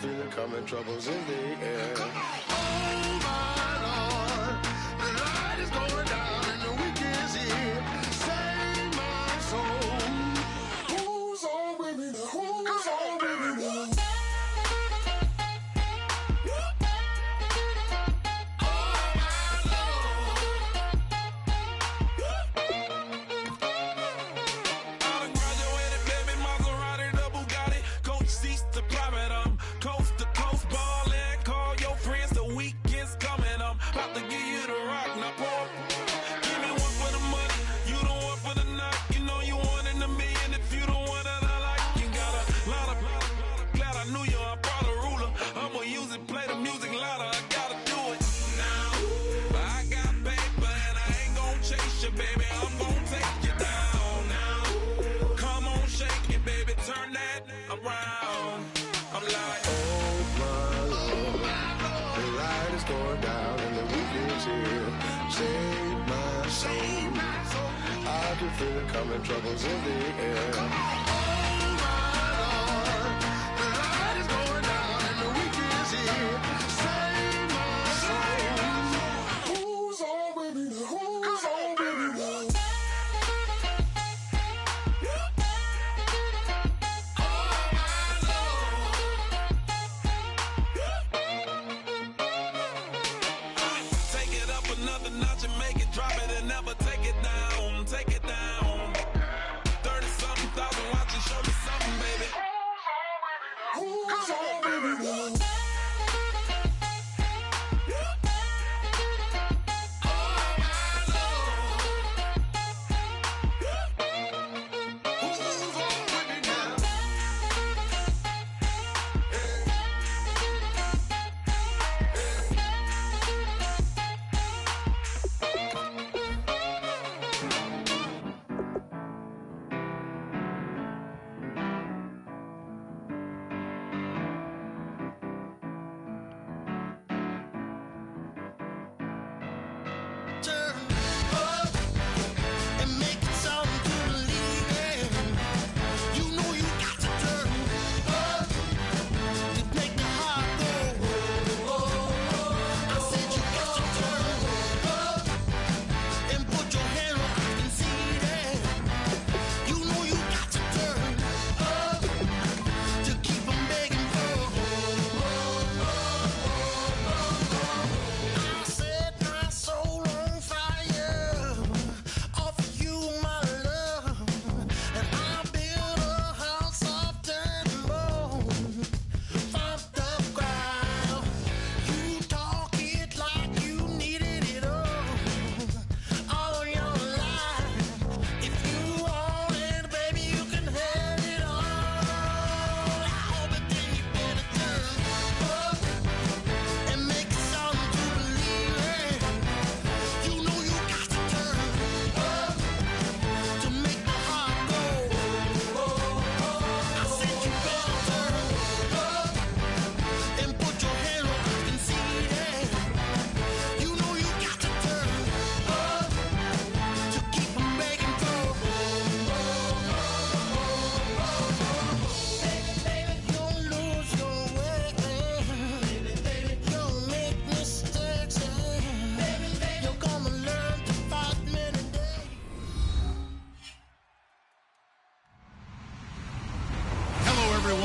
feel it coming, troubles in the air. Oh my Lord, the light is going down and the week is here. Save my soul. Who's on with me now? Who's on with me now? Feel it coming, troubles in the air. Oh my Lord, the light is going down and the week is here. Save my soul. Who's on with me now? Who's on with me now? Take it up another notch and make it drop it and never take it down. Take it down. 30-something thousand watching, show me something, baby. Who's on with me now?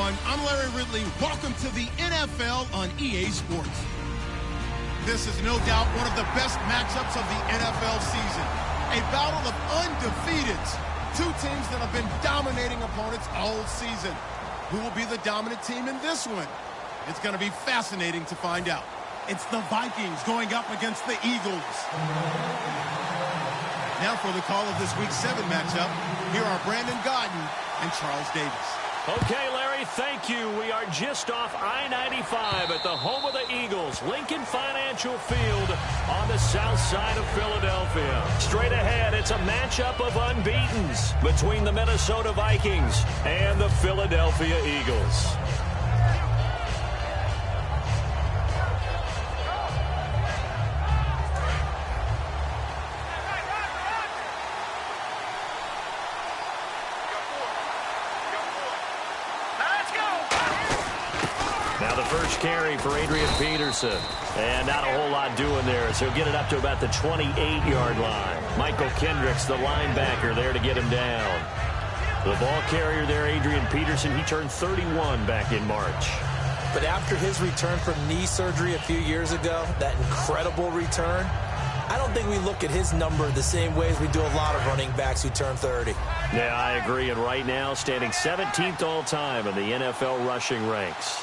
I'm Larry Ridley. Welcome to the NFL on EA Sports. This is no doubt one of the best matchups of the NFL season. A battle of undefeateds. Two teams that have been dominating opponents all season. Who will be the dominant team in this one? It's going to be fascinating to find out. It's the Vikings going up against the Eagles. Now for the call of this Week 7 matchup, here are Brandon Godden and Charles Davis. Okay, Larry, thank you. We are just off I-95 at the home of the Eagles, Lincoln Financial Field on the south side of Philadelphia. Straight ahead, it's a matchup of unbeatens between the Minnesota Vikings and the Philadelphia Eagles. Now the first carry for Adrian Peterson. And not a whole lot doing there, so he'll get it up to about the 28-yard line. Michael Kendricks, the linebacker, there to get him down. The ball carrier there, Adrian Peterson, he turned 31 back in March. But after his return from knee surgery a few years ago, that incredible return, I don't think we look at his number the same way as we do a lot of running backs who turn 30. Yeah, I agree. And right now, standing 17th all-time in the NFL rushing ranks.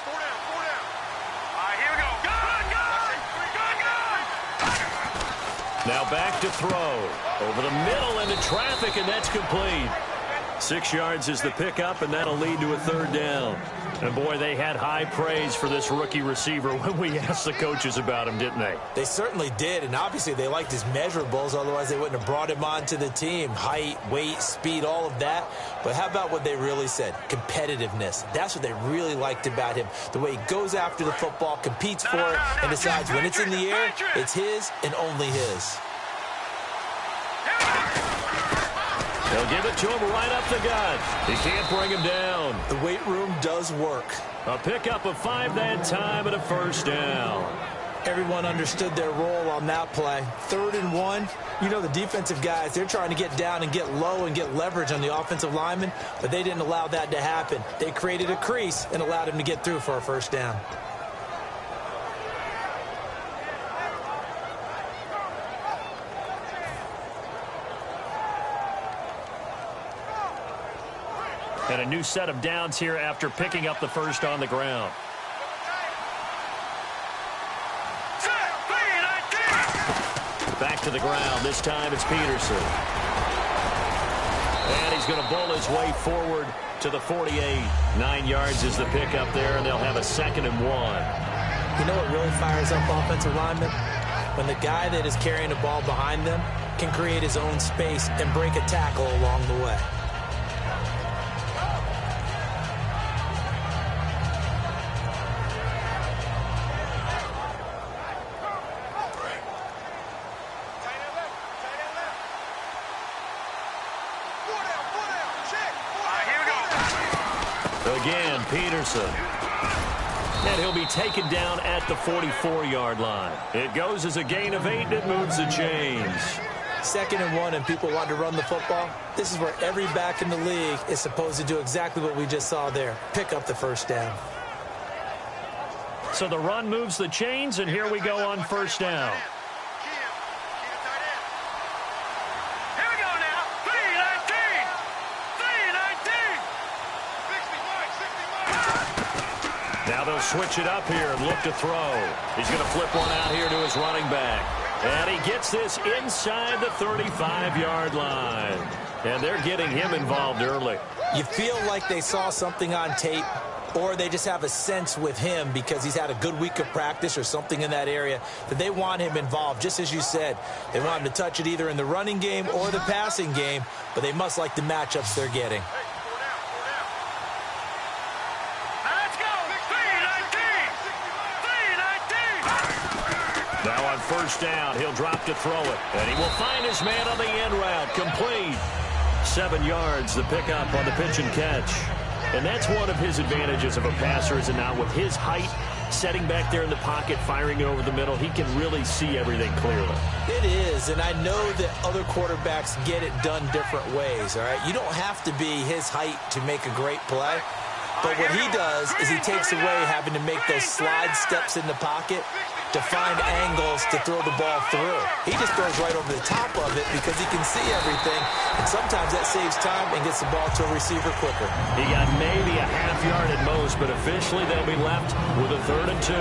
Now back to throw. Over the middle into traffic, and that's complete. 6 yards is the pickup, and that'll lead to a third down. And, boy, they had high praise for this rookie receiver when we asked the coaches about him, didn't they? They certainly did, and obviously they liked his measurables. Otherwise, they wouldn't have brought him onto the team. Height, weight, speed, all of that. But how about what they really said? Competitiveness. That's what they really liked about him. The way he goes after the football, competes for it, and decides when it's in the air, it's his and only his. They'll give it to him right up the gut. He can't bring him down. The weight room does work. A pickup of 5 that time and a first down. Everyone understood their role on that play. 3rd and 1. You know the defensive guys, they're trying to get down and get low and get leverage on the offensive lineman, but they didn't allow that to happen. They created a crease and allowed him to get through for a first down. And a new set of downs here after picking up the first on the ground. Back to the ground. This time it's Peterson. And he's going to bowl his way forward to the 48. 9 yards is the pickup there, and they'll have a 2nd and 1. You know what really fires up offensive linemen? When the guy that is carrying the ball behind them can create his own space and break a tackle along the way. Again, Peterson. And he'll be taken down at the 44-yard line. It goes as a gain of 8, and it moves the chains. 2nd and 1, and people want to run the football. This is where every back in the league is supposed to do exactly what we just saw there. Pick up the first down. So the run moves the chains, and here we go on first down. Now they'll switch it up here and look to throw. He's going to flip one out here to his running back. And he gets this inside the 35-yard line. And they're getting him involved early. You feel like they saw something on tape, or they just have a sense with him because he's had a good week of practice or something in that area that they want him involved. Just as you said, they want him to touch it either in the running game or the passing game, but they must like the matchups they're getting. Now on first down, he'll drop to throw it. And he will find his man on the end route. Complete. 7 yards, the pickup on the pitch and catch. And that's one of his advantages of a passer, is it not? With his height, setting back there in the pocket, firing it over the middle, he can really see everything clearly. It is, and I know that other quarterbacks get it done different ways, all right? You don't have to be his height to make a great play. But what he does is he takes away having to make those slide steps in the pocket to find angles to throw the ball through. He just throws right over the top of it because he can see everything, and sometimes that saves time and gets the ball to a receiver quicker. He got maybe a half yard at most, but officially they'll be left with a 3rd and 2.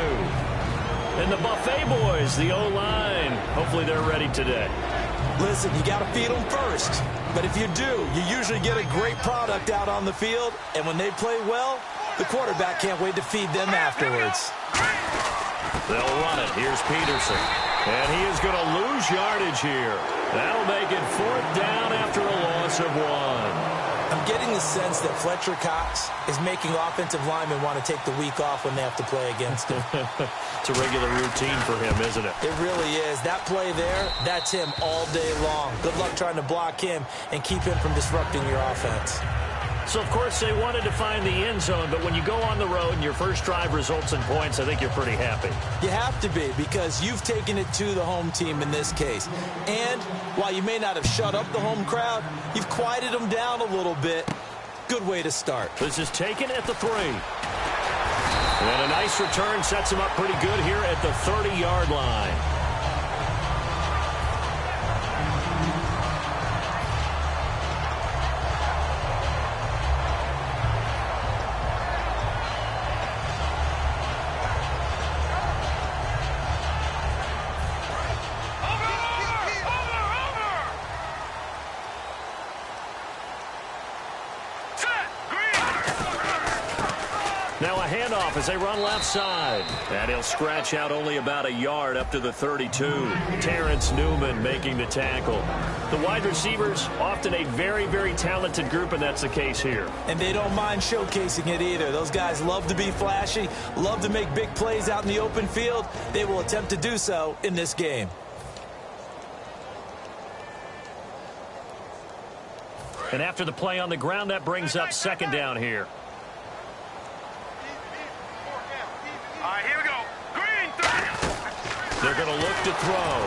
And the Buffet boys, the O-line, hopefully they're ready today. Listen, you got to feed them first. But if you do, you usually get a great product out on the field, and when they play well, the quarterback can't wait to feed them afterwards. They'll run it. Here's Peterson. And he is going to lose yardage here. That'll make it 4th down after a loss of 1. I'm getting the sense that Fletcher Cox is making offensive linemen want to take the week off when they have to play against him. It's a regular routine for him, isn't it? It really is. That play there, that's him all day long. Good luck trying to block him and keep him from disrupting your offense. So, of course, they wanted to find the end zone, but when you go on the road and your first drive results in points, I think you're pretty happy. You have to be, because you've taken it to the home team in this case. And while you may not have shut up the home crowd, you've quieted them down a little bit. Good way to start. This is taken at the 3. And a nice return sets him up pretty good here at the 30-yard line. Now a handoff as they run left side. And he'll scratch out only about a yard up to the 32. Terrence Newman making the tackle. The wide receivers, often a very, very talented group, and that's the case here. And they don't mind showcasing it either. Those guys love to be flashy, love to make big plays out in the open field. They will attempt to do so in this game. And after the play on the ground, that brings up second down here. They're going to look to throw.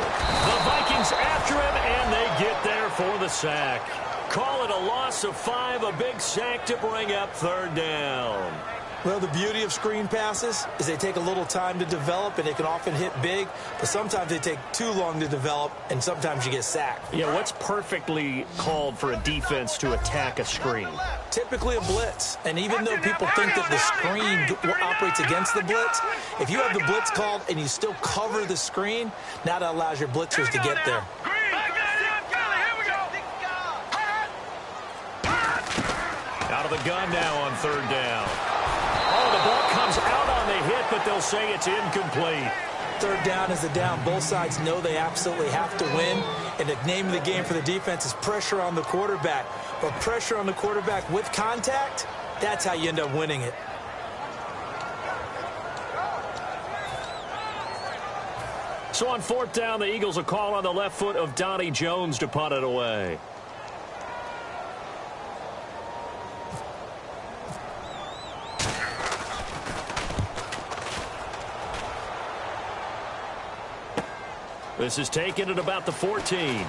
The Vikings after him, and they get there for the sack. Call it a loss of 5, a big sack to bring up third down. Well, the beauty of screen passes is they take a little time to develop, and they can often hit big, but sometimes they take too long to develop, and sometimes you get sacked. Yeah, what's perfectly called for a defense to attack a screen? Typically a blitz, and even though people think that the screen operates against the blitz, if you have the blitz called and you still cover the screen, now that allows your blitzers to get there. Out of the gun now on third down. Oh, the ball comes out on the hit, but they'll say it's incomplete. Third down is a down. Both sides know they absolutely have to win. And the name of the game for the defense is pressure on the quarterback. But pressure on the quarterback with contact, that's how you end up winning it. So on fourth down, the Eagles will call on the left foot of Donnie Jones to punt it away. This is taken at about the 14. 21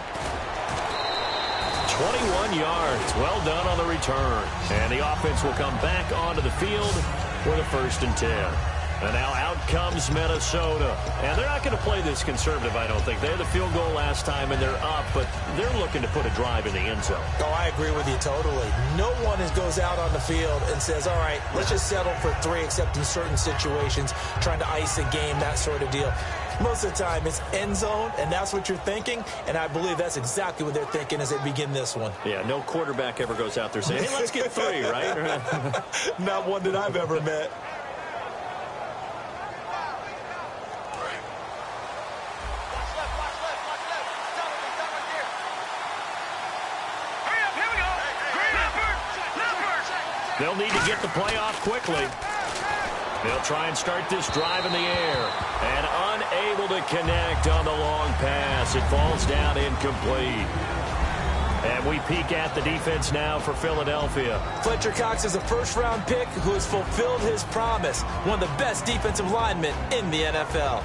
yards. Well done on the return. And the offense will come back onto the field for the 1st and 10. And now out comes Minnesota. And they're not going to play this conservative, I don't think. They had the field goal last time, and they're up, but they're looking to put a drive in the end zone. Oh, I agree with you totally. No one goes out on the field and says, all right, let's just settle for 3, except in certain situations, trying to ice a game, that sort of deal. Most of the time, it's end zone, and that's what you're thinking, and I believe that's exactly what they're thinking as they begin this one. Yeah, no quarterback ever goes out there saying, hey, let's get 3, right? Not one that I've ever met. They'll need to get the play off quickly. They'll try and start this drive in the air. And unable to connect on the long pass. It falls down incomplete. And we peek at the defense now for Philadelphia. Fletcher Cox is a first-round pick who has fulfilled his promise. One of the best defensive linemen in the NFL.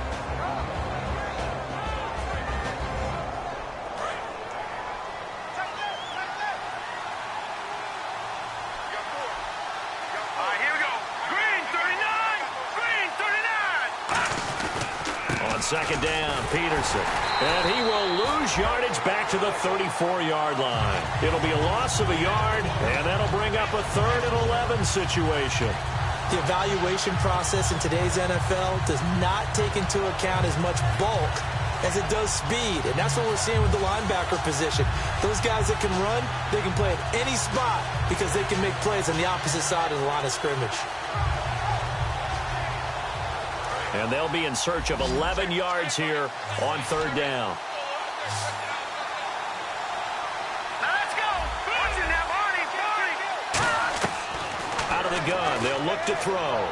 Second down, Peterson. And he will lose yardage back to the 34-yard line. It'll be a loss of a yard, and that'll bring up a 3rd and 11 situation. The evaluation process in today's NFL does not take into account as much bulk as it does speed, and that's what we're seeing with the linebacker position. Those guys that can run, they can play at any spot because they can make plays on the opposite side of the line of scrimmage. And they'll be in search of 11 yards here on third down. Let's go. Out of the gun, they'll look to throw.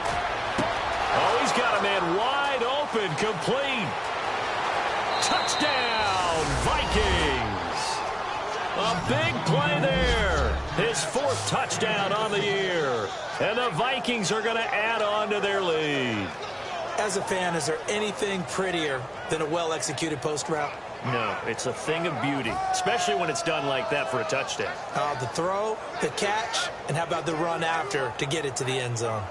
Oh, he's got a man wide open, complete. Touchdown, Vikings. A big play there. His 4th touchdown on the year. And the Vikings are going to add on to their lead. As a fan, is there anything prettier than a well-executed post route? No, it's a thing of beauty, especially when it's done like that for a touchdown. The throw, the catch, and how about the run after to get it to the end zone?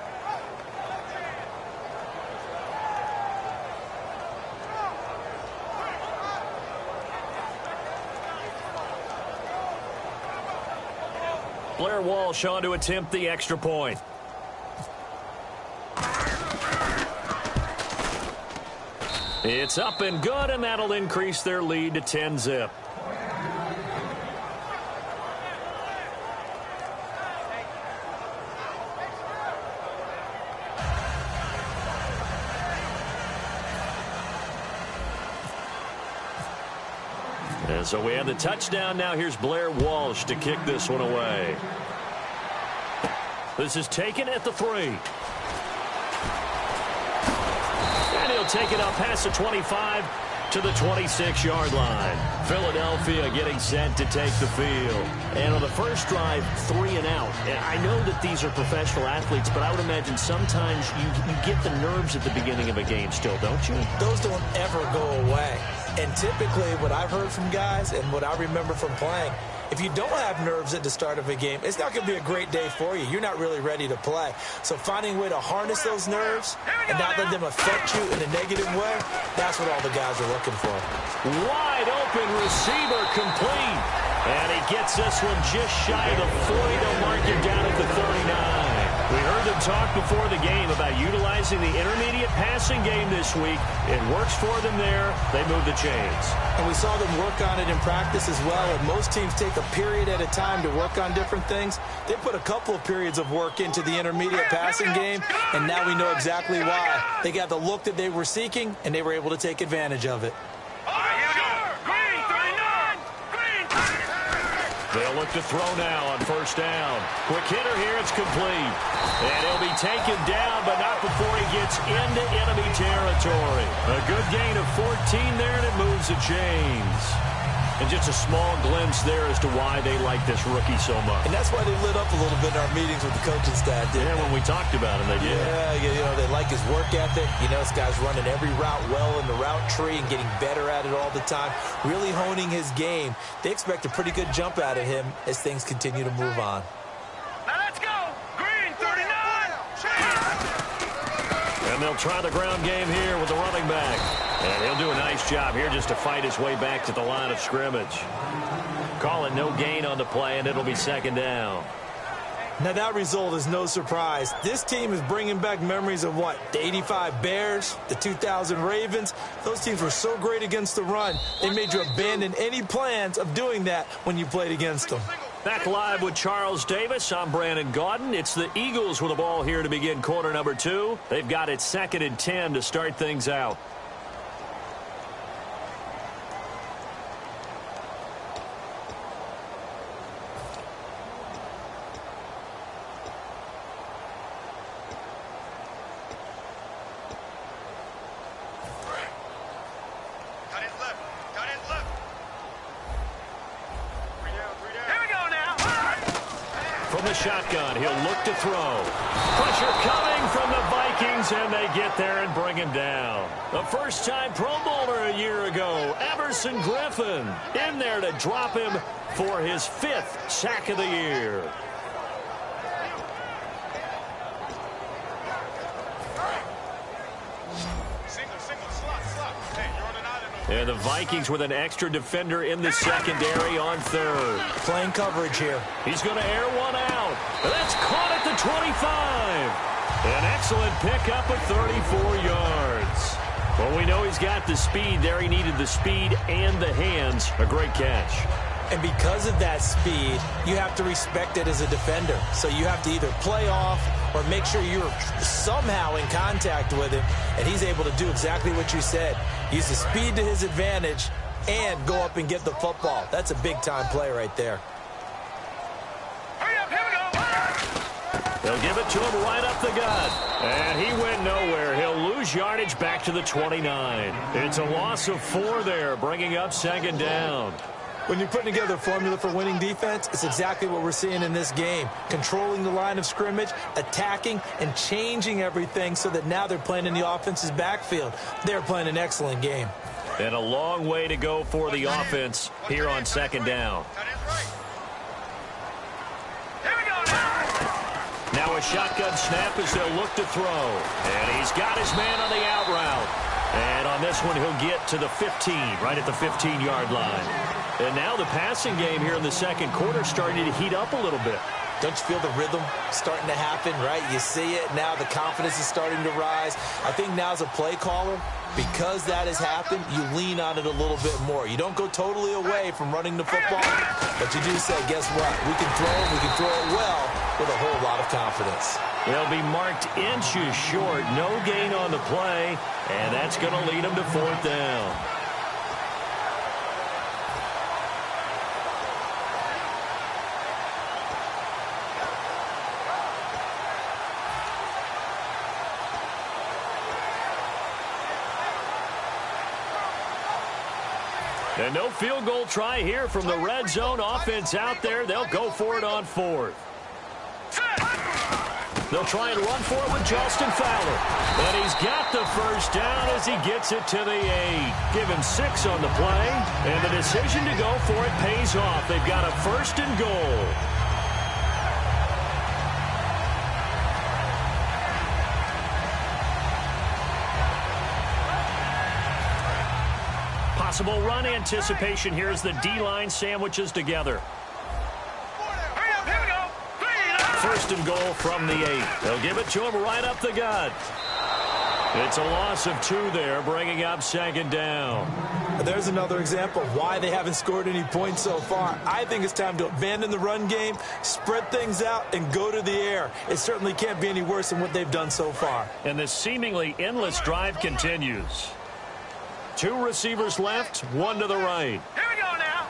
Blair Walsh on to attempt the extra point. It's up and good, and that'll increase their lead to 10-zip. And so we have the touchdown. Now here's Blair Walsh to kick this one away. This is taken at the 3. And he'll take it up past the 25 to the 26-yard line. Philadelphia getting set to take the field. And on the first drive, 3 and out. And I know that these are professional athletes, but I would imagine sometimes you get the nerves at the beginning of a game still, don't you? Those don't ever go away. And typically what I've heard from guys and what I remember from playing, if you don't have nerves at the start of a game, it's not going to be a great day for you. You're not really ready to play. So finding a way to harness those nerves and not let them affect you in a negative way, that's what all the guys are looking for. Wide open receiver complete. And he gets this one just shy of the 40 to mark him down at the 39. We heard them talk before the game about utilizing the intermediate passing game this week. It works for them there. They move the chains. And we saw them work on it in practice as well. And most teams take a period at a time to work on different things. They put a couple of periods of work into the intermediate passing game, and now we know exactly why. They got the look that they were seeking, and they were able to take advantage of it. They'll look to throw now on first down. Quick hitter here, it's complete. And he'll be taken down, but not before he gets into enemy territory. A good gain of 14 there, and it moves the chains. And just a small glimpse there as to why they like this rookie so much. And that's why they lit up a little bit in our meetings with the coaching staff, didn't they? When we talked about him, they did. Yeah, they like his work ethic. This guy's running every route well in the route tree and getting better at it all the time, really honing his game. They expect a pretty good jump out of him as things continue to move on. Now let's go! Green, 39! And they'll try the ground game here with the running back. And he'll do a nice job here just to fight his way back to the line of scrimmage. Call it no gain on the play, and it'll be second down. Now, that result is no surprise. This team is bringing back memories of what? The 85 Bears, the 2000 Ravens. Those teams were so great against the run, they made you abandon any plans of doing that when you played against them. Back live with Charles Davis. I'm Brandon Gaudin. It's the Eagles with the ball here to begin quarter number 2. They've got it 2nd and 10 to start things out. Shotgun, he'll look to throw. Pressure coming from the Vikings, and they get there and bring him down. The first-time Pro Bowler a year ago, Everson Griffin, in there to drop him for his 5th sack of the year. And the Vikings with an extra defender in the secondary on 3rd. Playing coverage here. He's going to air one out. And that's caught at the 25. An excellent pickup of 34 yards. Well, we know he's got the speed there. He needed the speed and the hands. A great catch. And because of that speed, you have to respect it as a defender. So you have to either play off or make sure you're somehow in contact with him. And he's able to do exactly what you said. Use the speed to his advantage and go up and get the football. That's a big-time play right there. Hurry up, here we go! They'll give it to him right up the gut. And he went nowhere. He'll lose yardage back to the 29. It's a loss of 4 there, bringing up 2nd down. When you're putting together a formula for winning defense, it's exactly what we're seeing in this game. Controlling the line of scrimmage, attacking, and changing everything so that now they're playing in the offense's backfield. They're playing an excellent game. And a long way to go for the offense here on second down. Now a shotgun snap as they'll look to throw. And he's got his man on the out route. And on this one, he'll get to the 15, right at the 15-yard line. And now the passing game here in the second quarter starting to heat up a little bit. Don't you feel the rhythm starting to happen, right? You see it now. The confidence is starting to rise. I think now as a play caller, because that has happened, you lean on it a little bit more. You don't go totally away from running the football, but you do say, guess what? We can throw it well with a whole lot of confidence. They'll be marked inches short. No gain on the play, and that's going to lead them to fourth down. And no field goal try here from the red zone offense out there. They'll go for it on fourth. They'll try and run for it with Justin Fowler. And he's got the first down as he gets it to the 8. Give him 6 on the play. And the decision to go for it pays off. They've got a first and goal. Possible run anticipation here as the D-line sandwiches together. First and goal from the 8. They'll give it to him right up the gut. It's a loss of 2 there, bringing up second down. There's another example of why they haven't scored any points so far. I think it's time to abandon the run game, spread things out, and go to the air. It certainly can't be any worse than what they've done so far. And this seemingly endless drive continues. 2 receivers left, 1 to the right. Here we go now.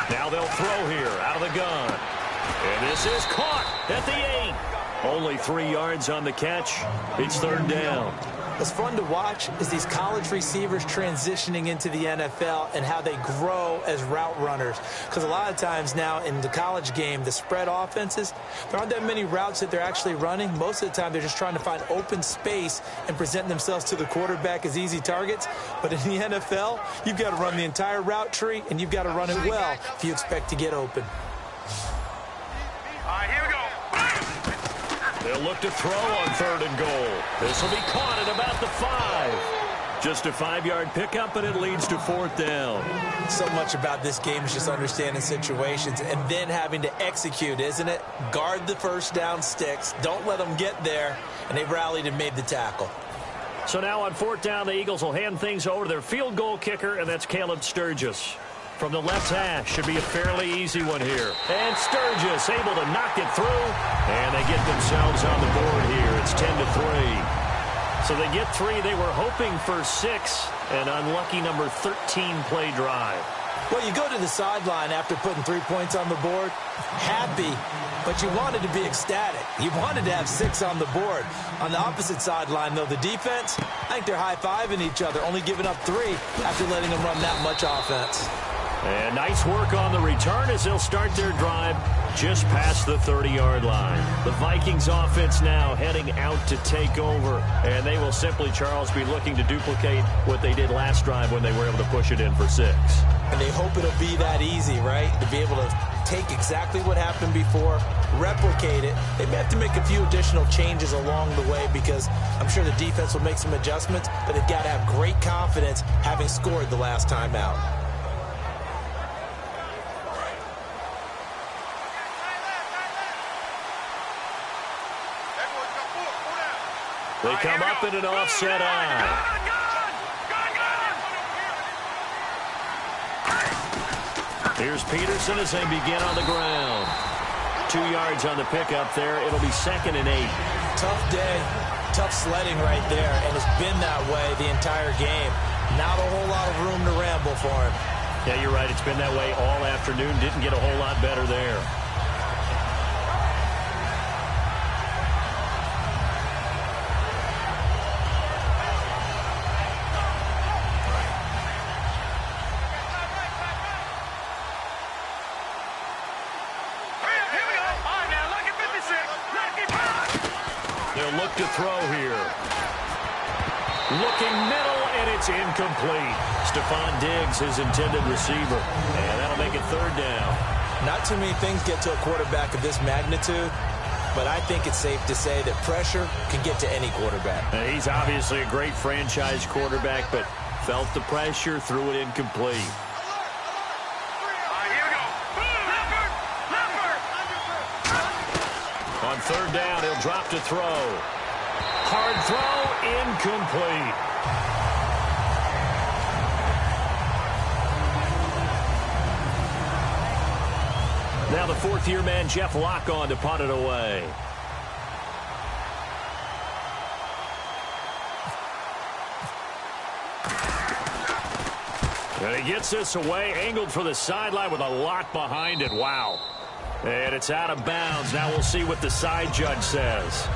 Now they'll throw here out of the gun. And this is caught at the 8. Only 3 yards on the catch. It's third down. What's fun to watch is these college receivers transitioning into the NFL and how they grow as route runners. Because a lot of times now in the college game, the spread offenses, there aren't that many routes that they're actually running. Most of the time, they're just trying to find open space and present themselves to the quarterback as easy targets. But in the NFL, you've got to run the entire route tree, and you've got to run it well if you expect to get open. All right, here we go. They'll look to throw on third and goal. This will be caught at about the 5. Just a 5-yard pickup, and it leads to fourth down. So much about this game is just understanding situations and then having to execute, isn't it? Guard the first down sticks. Don't let them get there. And they rallied and made the tackle. So now on fourth down, the Eagles will hand things over to their field goal kicker, and that's Caleb Sturgis. From the left hash, should be a fairly easy one here. And Sturgis able to knock it through, and they get themselves on the board here. It's 10-3. So they get 3. They were hoping for 6, an unlucky number 13 play drive. Well, you go to the sideline after putting 3 points on the board, happy, but you wanted to be ecstatic. You wanted to have 6 on the board. On the opposite sideline, though, the defense, I think they're high-fiving each other, only giving up 3 after letting them run that much offense. And nice work on the return as they'll start their drive just past the 30-yard line. The Vikings offense now heading out to take over. And they will simply, Charles, be looking to duplicate what they did last drive when they were able to push it in for 6. And they hope it'll be that easy, right? To be able to take exactly what happened before, replicate it. They may have to make a few additional changes along the way because I'm sure the defense will make some adjustments, but they've got to have great confidence having scored the last time out. They come up in an offset eye. Here's Peterson as they begin on the ground. 2 yards on the pickup there. It'll be 2nd and 8. Tough day, tough sledding right there, and it's been that way the entire game. Not a whole lot of room to ramble for him. Yeah, you're right. It's been that way all afternoon. Didn't get a whole lot better there. to throw here. Looking middle, and it's incomplete. Stephon Diggs, his intended receiver. And that'll make it third down. Not too many things get to a quarterback of this magnitude, but I think it's safe to say that pressure can get to any quarterback. He's obviously a great franchise quarterback, but felt the pressure, threw it incomplete. On third down, he'll drop to throw. Hard throw, incomplete. Now the fourth-year man, Jeff Locke, on to punt it away. And he gets this away, angled for the sideline with a lot behind it. Wow. And it's out of bounds. Now we'll see what the side judge says.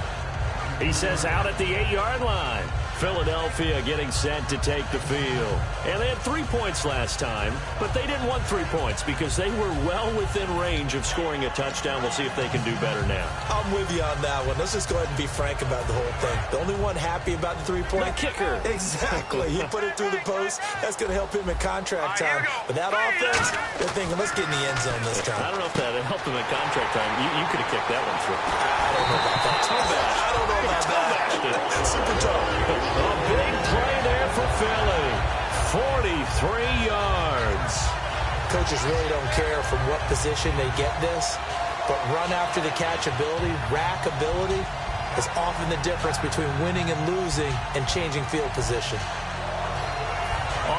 He says out at the 8-yard line. Philadelphia getting set to take the field. And they had 3 points last time, but they didn't want 3 points because they were well within range of scoring a touchdown. We'll see if they can do better now. I'm with you on that one. Let's just go ahead and be frank about the whole thing. The only one happy about the 3-point? The kicker. Exactly. He put it through the post. That's going to help him in contract time. But that offense, they're thinking, let's get in the end zone this time. I don't know if that helped him in contract time. You could have kicked that one through. I don't know about that. I don't know about that. Super tough. A big play there for Philly. 43 yards. Coaches really don't care from what position they get this, but run after the catch ability, rack ability, is often the difference between winning and losing and changing field position.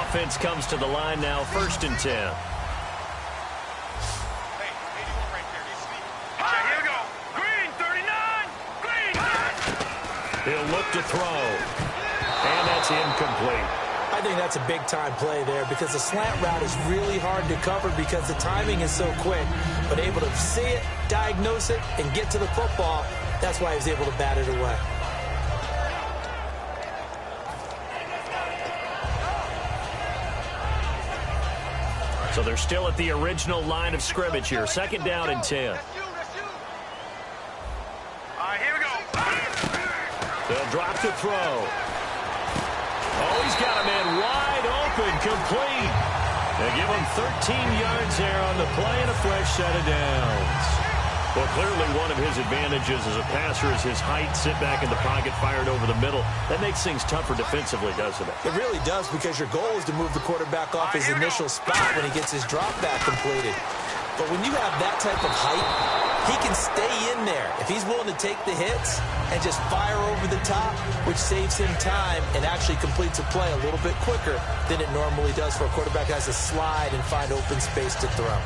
Offense comes to the line now, 1st and 10. He'll look to throw, and that's incomplete. I think that's a big-time play there because the slant route is really hard to cover because the timing is so quick. But able to see it, diagnose it, and get to the football, that's why he was able to bat it away. So they're still at the original line of scrimmage here. 2nd down and 10. They'll drop to throw. Oh, he's got a man wide open, complete. They give him 13 yards there on the play and a fresh set of downs. Well, clearly one of his advantages as a passer is his height. Sit back in the pocket, fired over the middle. That makes things tougher defensively, doesn't it? It really does because your goal is to move the quarterback off his initial spot when he gets his drop back completed. But when you have that type of height, he can stay in there if he's willing to take the hits and just fire over the top, which saves him time and actually completes a play a little bit quicker than it normally does for a quarterback who has to slide and find open space to throw.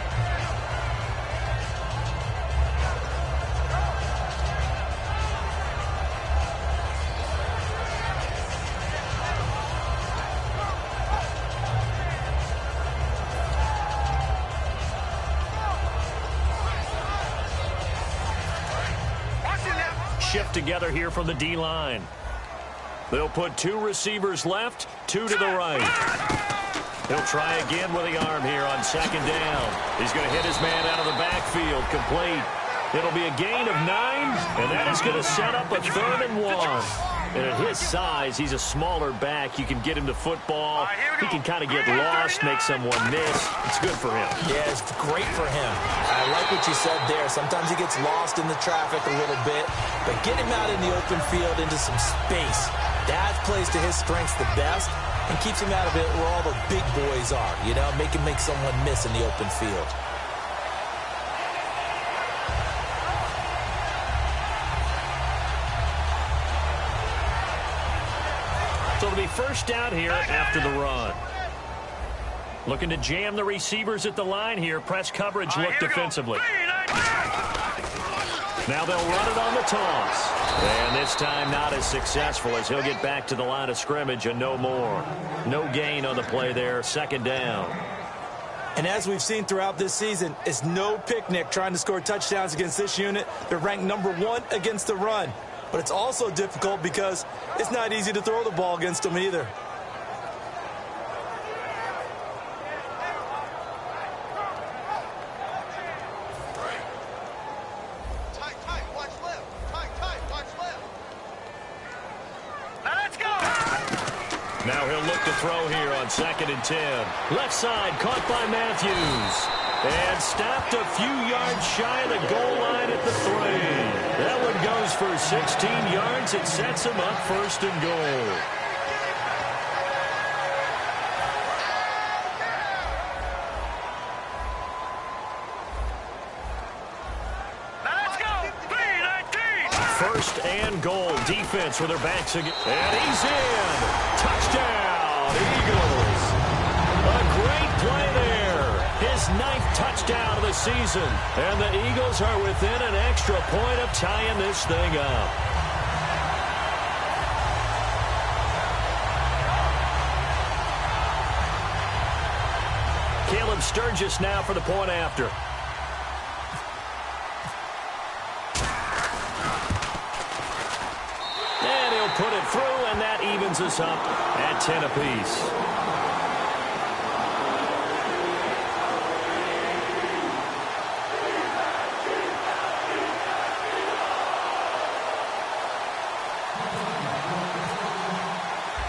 Shift together here from the D-line. They'll put 2 receivers left, 2 to the right. He'll try again with the arm here on 2nd down. He's going to hit his man out of the backfield, complete. It'll be a gain of 9, and that is going to set up a 3rd and 1. And at his size, he's a smaller back. You can get him to football. He can kind of get lost, make someone miss. It's good for him. Yeah, it's great for him. I like what you said there. Sometimes he gets lost in the traffic a little bit, but get him out in the open field into some space. That plays to his strengths the best and keeps him out of it where all the big boys are, you know, make someone miss in the open field. So it'll be 1st down here after the run. Looking to jam the receivers at the line here. Press coverage, look defensively. Now they'll run it on the toss. And this time not as successful as he'll get back to the line of scrimmage and no more. No gain on the play there, 2nd down. And as we've seen throughout this season, it's no picnic trying to score touchdowns against this unit. They're ranked number 1 against the run. But it's also difficult because it's not easy to throw the ball against them either. he'll look to throw here on 2nd and 10. Left side, caught by Matthews. And stopped a few yards shy of the goal line at the 3. That one goes for 16 yards. It sets him up 1st and goal. First and goal. Defense with their backs again. And he's in. Touchdown, Eagles. A great play there. His 9th touchdown of the season. And the Eagles are within an extra point of tying this thing up. Caleb Sturgis now for the point after. And he'll put it through, and that evens us up at 10 apiece.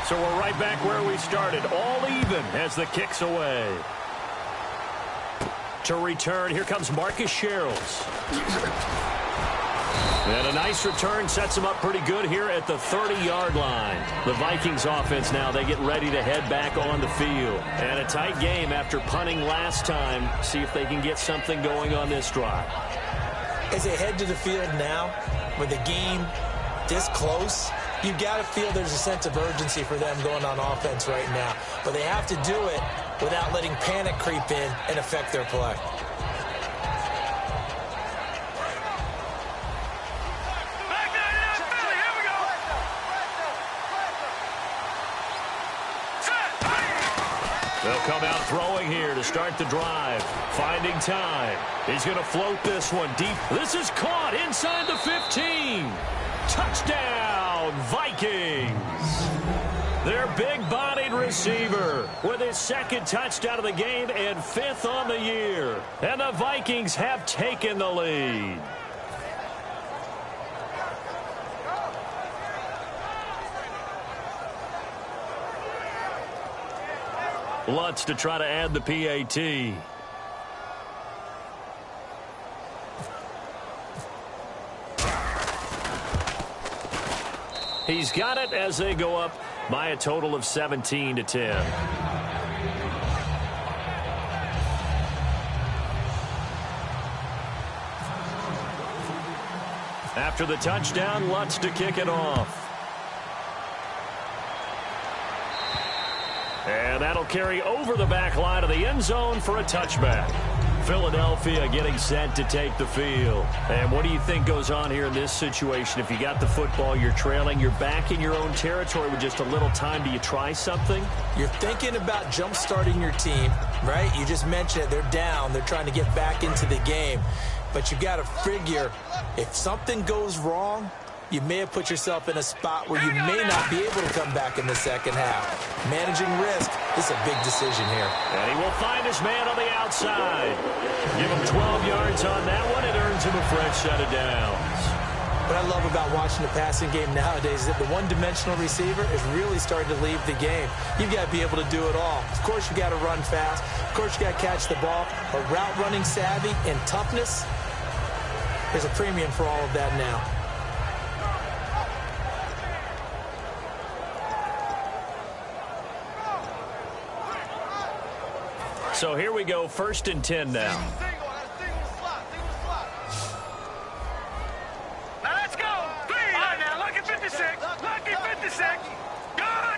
So we're right back where we started, all even as the kick's away. To return, here comes Marcus Sherrills. And a nice return sets him up pretty good here at the 30-yard line. The Vikings offense now, they get ready to head back on the field. And a tight game after punting last time. See if they can get something going on this drive. As they head to the field now, with the game this close, you got to feel there's a sense of urgency for them going on offense right now. But they have to do it without letting panic creep in and affect their play. They'll come out throwing here to start the drive. Finding time. He's going to float this one deep. This is caught inside the 15. Touchdown, Vikings. Their big-bodied receiver with his 2nd touchdown of the game and 5th on the year. And the Vikings have taken the lead. Lutz to try to add the PAT. He's got it as they go up by a total of 17-10. After the touchdown, Lutz to kick it off. And that'll carry over the back line of the end zone for a touchback. Philadelphia getting set to take the field. And what do you think goes on here in this situation? If you got the football, you're trailing, you're back in your own territory with just a little time. Do you try something? You're thinking about jump-starting your team, right? You just mentioned it. They're down. They're trying to get back into the game. But you got to figure if something goes wrong, you may have put yourself in a spot where you may not be able to come back in the second half. Managing risk is a big decision here. And he will find his man on the outside. Give him 12 yards on that one. It earns him a fresh set of downs. What I love about watching the passing game nowadays is that the one-dimensional receiver is really starting to leave the game. You've got to be able to do it all. Of course, you got to run fast. Of course, you got to catch the ball. But route running savvy and toughness, there's a premium for all of that now. So here we go, 1st and 10 now. Now let's go. All right, now look at 56. Look at 56. Good.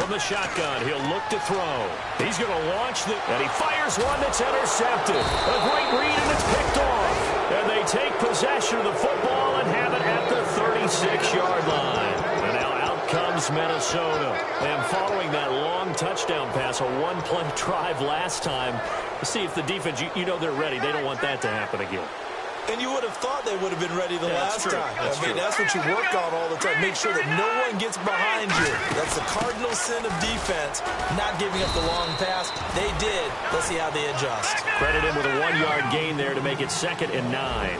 From the shotgun, he'll look to throw. He's going to launch and he fires one that's intercepted. A great read, and it's picked off. And they take possession of the football and have it at the 36-yard line. And now out comes Minnesota. And following that long touchdown pass, a one-play drive last time, see if the defense, you know they're ready. They don't want that to happen again. And you would have thought they would have been ready the last time. That's true. That's what you work on all the time. Make sure that no one gets behind you. That's the cardinal sin of defense, not giving up the long pass. They did. Let's see how they adjust. Credit him with a 1-yard gain there to make it 2nd and 9.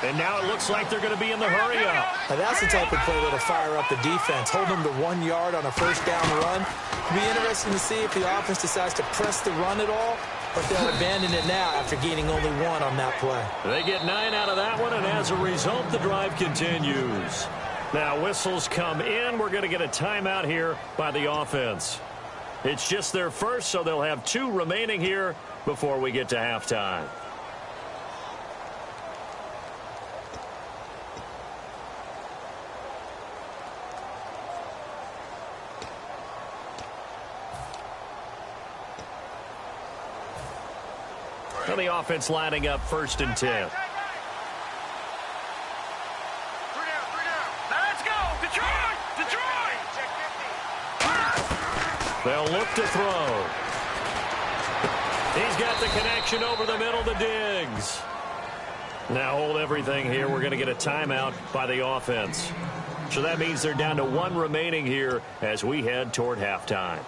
And now it looks like they're going to be in the hurry-up. Now that's the type of play that'll fire up the defense. Hold them to 1 yard on a first down run. It'll be interesting to see if the offense decides to press the run at all, or if they'll abandon it now after gaining only 1 on that play. They get 9 out of that one, and as a result, the drive continues. Now whistles come in. We're going to get a timeout here by the offense. It's just their first, so they'll have 2 remaining here before we get to halftime. Now the offense lining up 1st and 10. 3 down. Let's go. Detroit. Check 50. They'll look to throw. He's got the connection over the middle to Diggs. Now hold everything here. We're going to get a timeout by the offense. So that means they're down to 1 remaining here as we head toward halftime.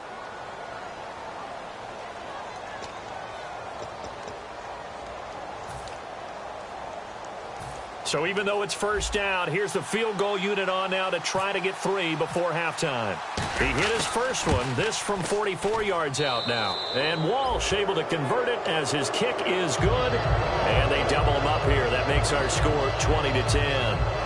So even though it's 1st down, here's the field goal unit on now to try to get 3 before halftime. He hit his first one, this from 44 yards out now. And Walsh able to convert it as his kick is good. And they double him up here. That makes our score 20-10.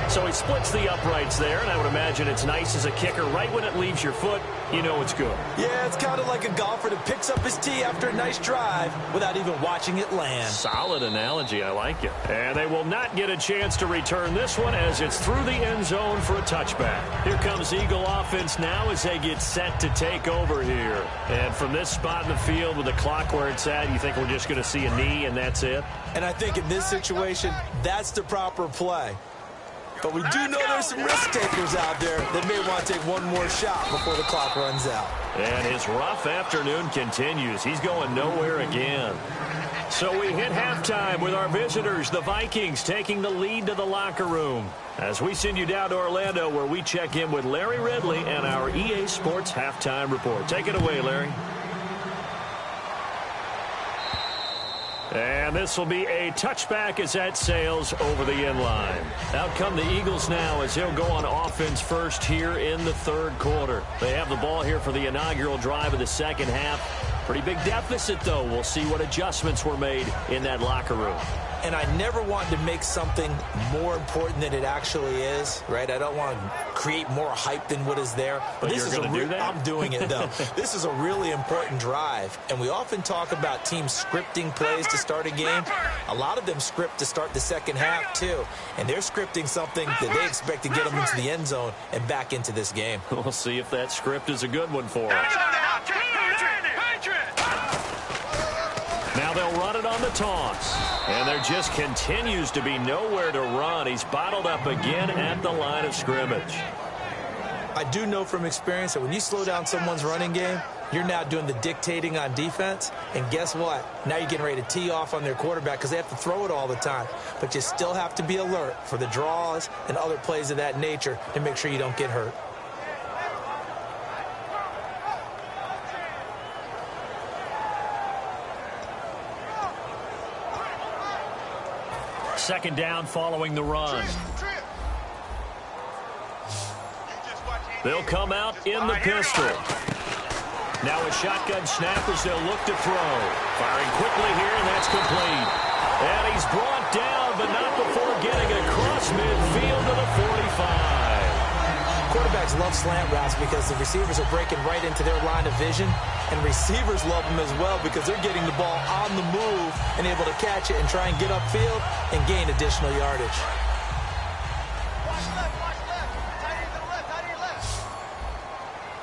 So he splits the uprights there, and I would imagine it's nice as a kicker. Right when it leaves your foot, you know it's good. Yeah, it's kind of like a golfer that picks up his tee after a nice drive without even watching it land. Solid analogy. I like it. And they will not get a chance to return this one as it's through the end zone for a touchback. Here comes Eagle offense now as they get set to take over here. And from this spot in the field with the clock where it's at, you think we're just going to see a knee and that's it? And I think in this situation, that's the proper play. But we do know there's some risk takers out there that may want to take one more shot before the clock runs out. And his rough afternoon continues. He's going nowhere again. So we hit halftime with our visitors, the Vikings, taking the lead to the locker room. As we send you down to Orlando, where we check in with Larry Ridley and our EA Sports Halftime Report. Take it away, Larry. And this will be a touchback as that sails over the end line. Out come the Eagles now as they'll go on offense first here in the 3rd quarter. They have the ball here for the inaugural drive of the 2nd half. Pretty big deficit, though. We'll see what adjustments were made in that locker room. And I never want to make something more important than it actually is, right? I don't want to create more hype than what is there. But this you're going to do that? I'm doing it, though. This is a really important drive. And we often talk about teams scripting plays to start a game. A lot of them script to start the 2nd half, too. And they're scripting something that they expect to get them into the end zone and back into this game. We'll see if that script is a good one for us. Now they'll run it on the toss. And there just continues to be nowhere to run. He's bottled up again at the line of scrimmage. I do know from experience that when you slow down someone's running game, you're now doing the dictating on defense. And guess what? Now you're getting ready to tee off on their quarterback because they have to throw it all the time. But you still have to be alert for the draws and other plays of that nature to make sure you don't get hurt. Second down following the run. They'll come out in the pistol. Now a shotgun snap as they'll look to throw. Firing quickly here, and that's complete. And he's brought down, but not before getting across midfield to the 45. Quarterbacks love slant routes because the receivers are breaking right into their line of vision, and receivers love them as well because they're getting the ball on the move and able to catch it and try and get upfield and gain additional yardage.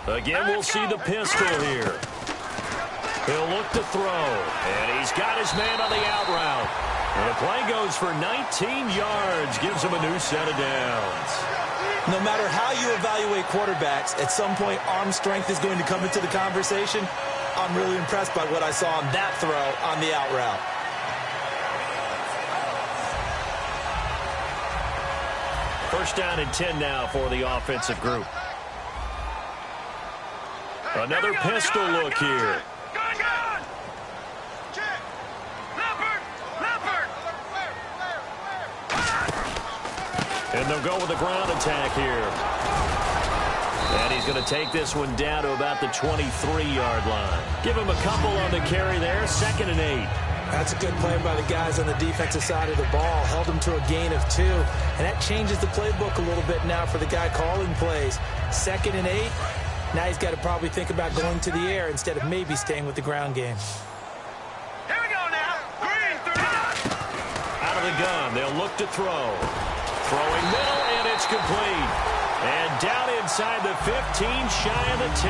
Again, we'll see the pistol here. He'll look to throw, and he's got his man on the out route. And the play goes for 19 yards, gives him a new set of downs. No matter how you evaluate quarterbacks, at some point arm strength is going to come into the conversation. I'm really impressed by what I saw on that throw on the out route. First down and 10 now for the offensive group. Another pistol look here. And they'll go with the ground attack here. And he's going to take this one down to about the 23-yard line. Give him a couple on the carry there, 2nd and 8. That's a good play by the guys on the defensive side of the ball. Held him to a gain of 2. And that changes the playbook a little bit now for the guy calling plays. 2nd and 8. Now he's got to probably think about going to the air instead of maybe staying with the ground game. Here we go now. Green, 3. Out of the gun, they'll look to throw. Throwing middle, and it's complete. And down inside the 15, shy of the 10.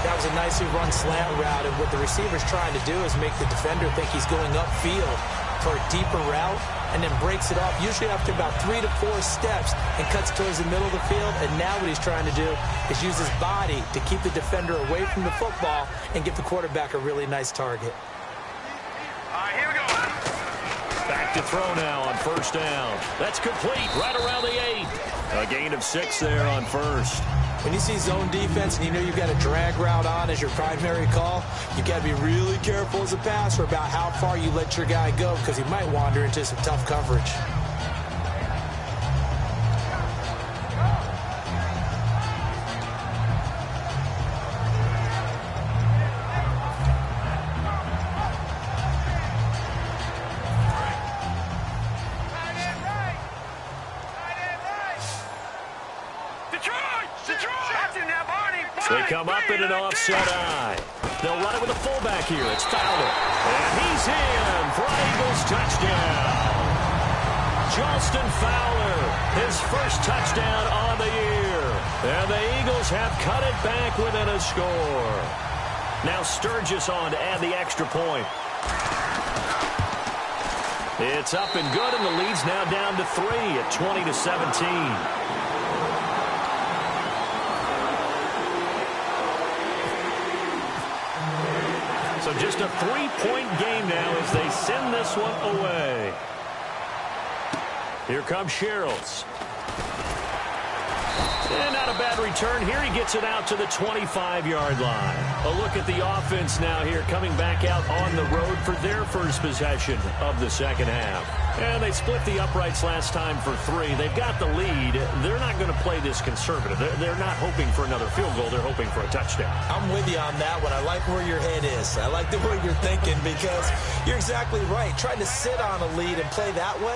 That was a nicely run slant route, and what the receiver's trying to do is make the defender think he's going upfield for a deeper route, and then breaks it off, usually after about 3 to 4 steps, and cuts towards the middle of the field. And now what he's trying to do is use his body to keep the defender away from the football and give the quarterback a really nice target. All right, here we go. Back to throw now on 1st down. That's complete, right around the 8. A gain of 6 there on 1st. When you see zone defense and you know you've got a drag route on as your primary call, you've got to be really careful as a passer about how far you let your guy go, because he might wander into some tough coverage. They come up in an offset eye. They'll run it with a fullback here. It's Fowler. And he's in for an Eagles touchdown. Charleston Fowler, his first touchdown on the year. And the Eagles have cut it back within a score. Now Sturgis on to add the extra point. It's up and good, and the lead's now down to 3 at 20-17. So just a 3-point game now as they send this one away. Here comes Sherrills. And not a bad return here. He gets it out to the 25-yard line. A look at the offense now here, coming back out on the road for their first possession of the second half. And they split the uprights last time for 3. They've got the lead. They're not going to play this conservative. They're not hoping for another field goal. They're hoping for a touchdown. I'm with you on that one. I like where your head is. I like the way you're thinking, because you're exactly right. Trying to sit on a lead and play that way,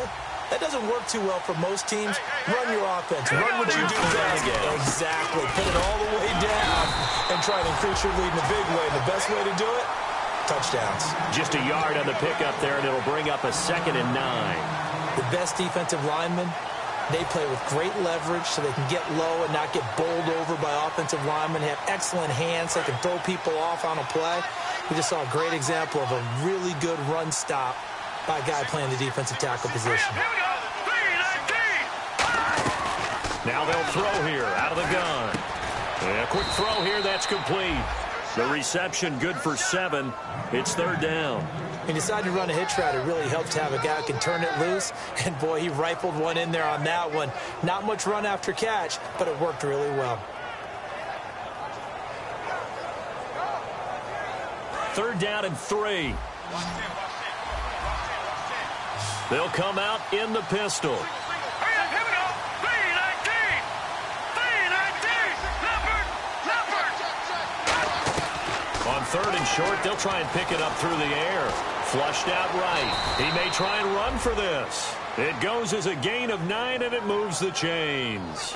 that doesn't work too well for most teams. Run your offense. Run what you do best. Exactly. Put it all the way down and try to increase your lead in a big way. And the best way to do it, touchdowns. Just a yard on the pickup there, and it'll bring up a 2nd and 9. The best defensive linemen, they play with great leverage so they can get low and not get bowled over by offensive linemen. They have excellent hands. They can throw people off on a play. We just saw a great example of a really good run stop by a guy playing the defensive tackle position. Here we go. 3-19. Now they'll throw here out of the gun. And a quick throw here, that's complete. The reception good for 7. It's 3rd down. When you decide to run a hitch route, it really helps to have a guy who can turn it loose. And, boy, he rifled one in there on that one. Not much run after catch, but it worked really well. 3rd down and 3. They'll come out in the pistol. Hurry up, here we go. 3-19. 3-19. Leopard. On 3rd and short, they'll try and pick it up through the air. Flushed out right. He may try and run for this. It goes as a gain of 9, and it moves the chains.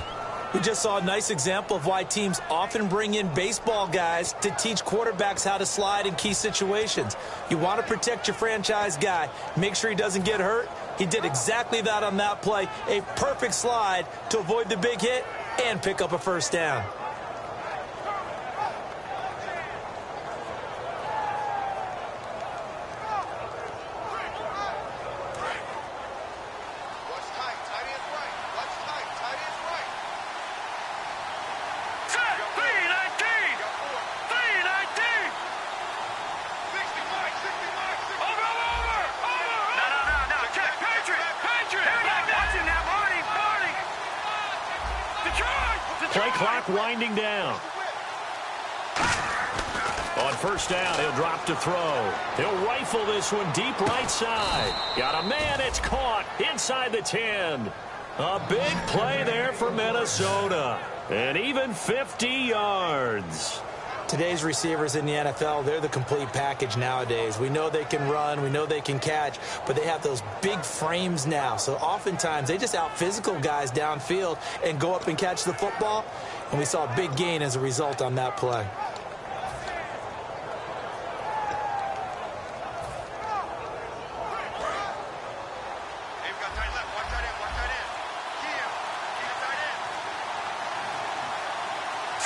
We just saw a nice example of why teams often bring in baseball guys to teach quarterbacks how to slide in key situations. You want to protect your franchise guy. Make sure he doesn't get hurt. He did exactly that on that play. A perfect slide to avoid the big hit and pick up a 1st down. Play clock winding down. On 1st down, he'll drop to throw. He'll rifle this one deep right side. Got a man, it's caught inside the 10. A big play there for Minnesota. And even 50 yards. Today's receivers in the NFL, they're the complete package nowadays. We know they can run, we know they can catch, but they have those big frames now. So oftentimes they just out-physical guys downfield and go up and catch the football. And we saw a big gain as a result on that play.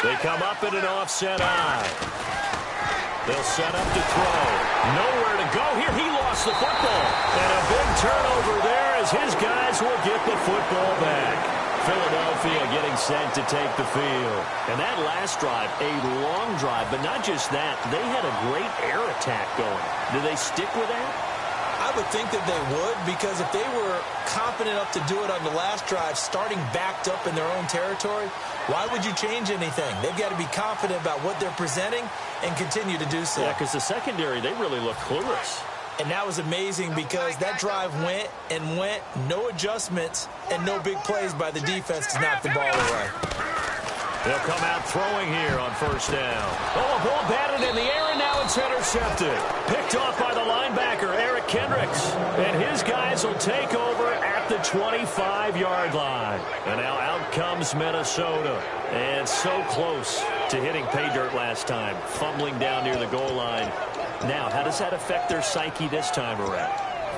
They come up in an offset eye. They'll set up to throw. Nowhere to go here. He lost the football. And a big turnover there as his guys will get the football back. Philadelphia getting set to take the field. And that last drive, a long drive, but not just that. They had a great air attack going. Do they stick with that? I would think that they would, because if they were confident enough to do it on the last drive, starting backed up in their own territory, why would you change anything? They've got to be confident about what they're presenting and continue to do so. Yeah, because the secondary, they really look clueless. And that was amazing because that drive went and went, no adjustments, and no big plays by the defense to knock the ball away. They'll come out throwing here on first down. Oh, a ball batted in the air, and now it's intercepted. Picked off by the linebacker, Eric Kendricks. And his guys will take over at the 25-yard line. And now out comes Minnesota. And so close to hitting pay dirt last time, fumbling down near the goal line. Now, how does that affect their psyche this time around?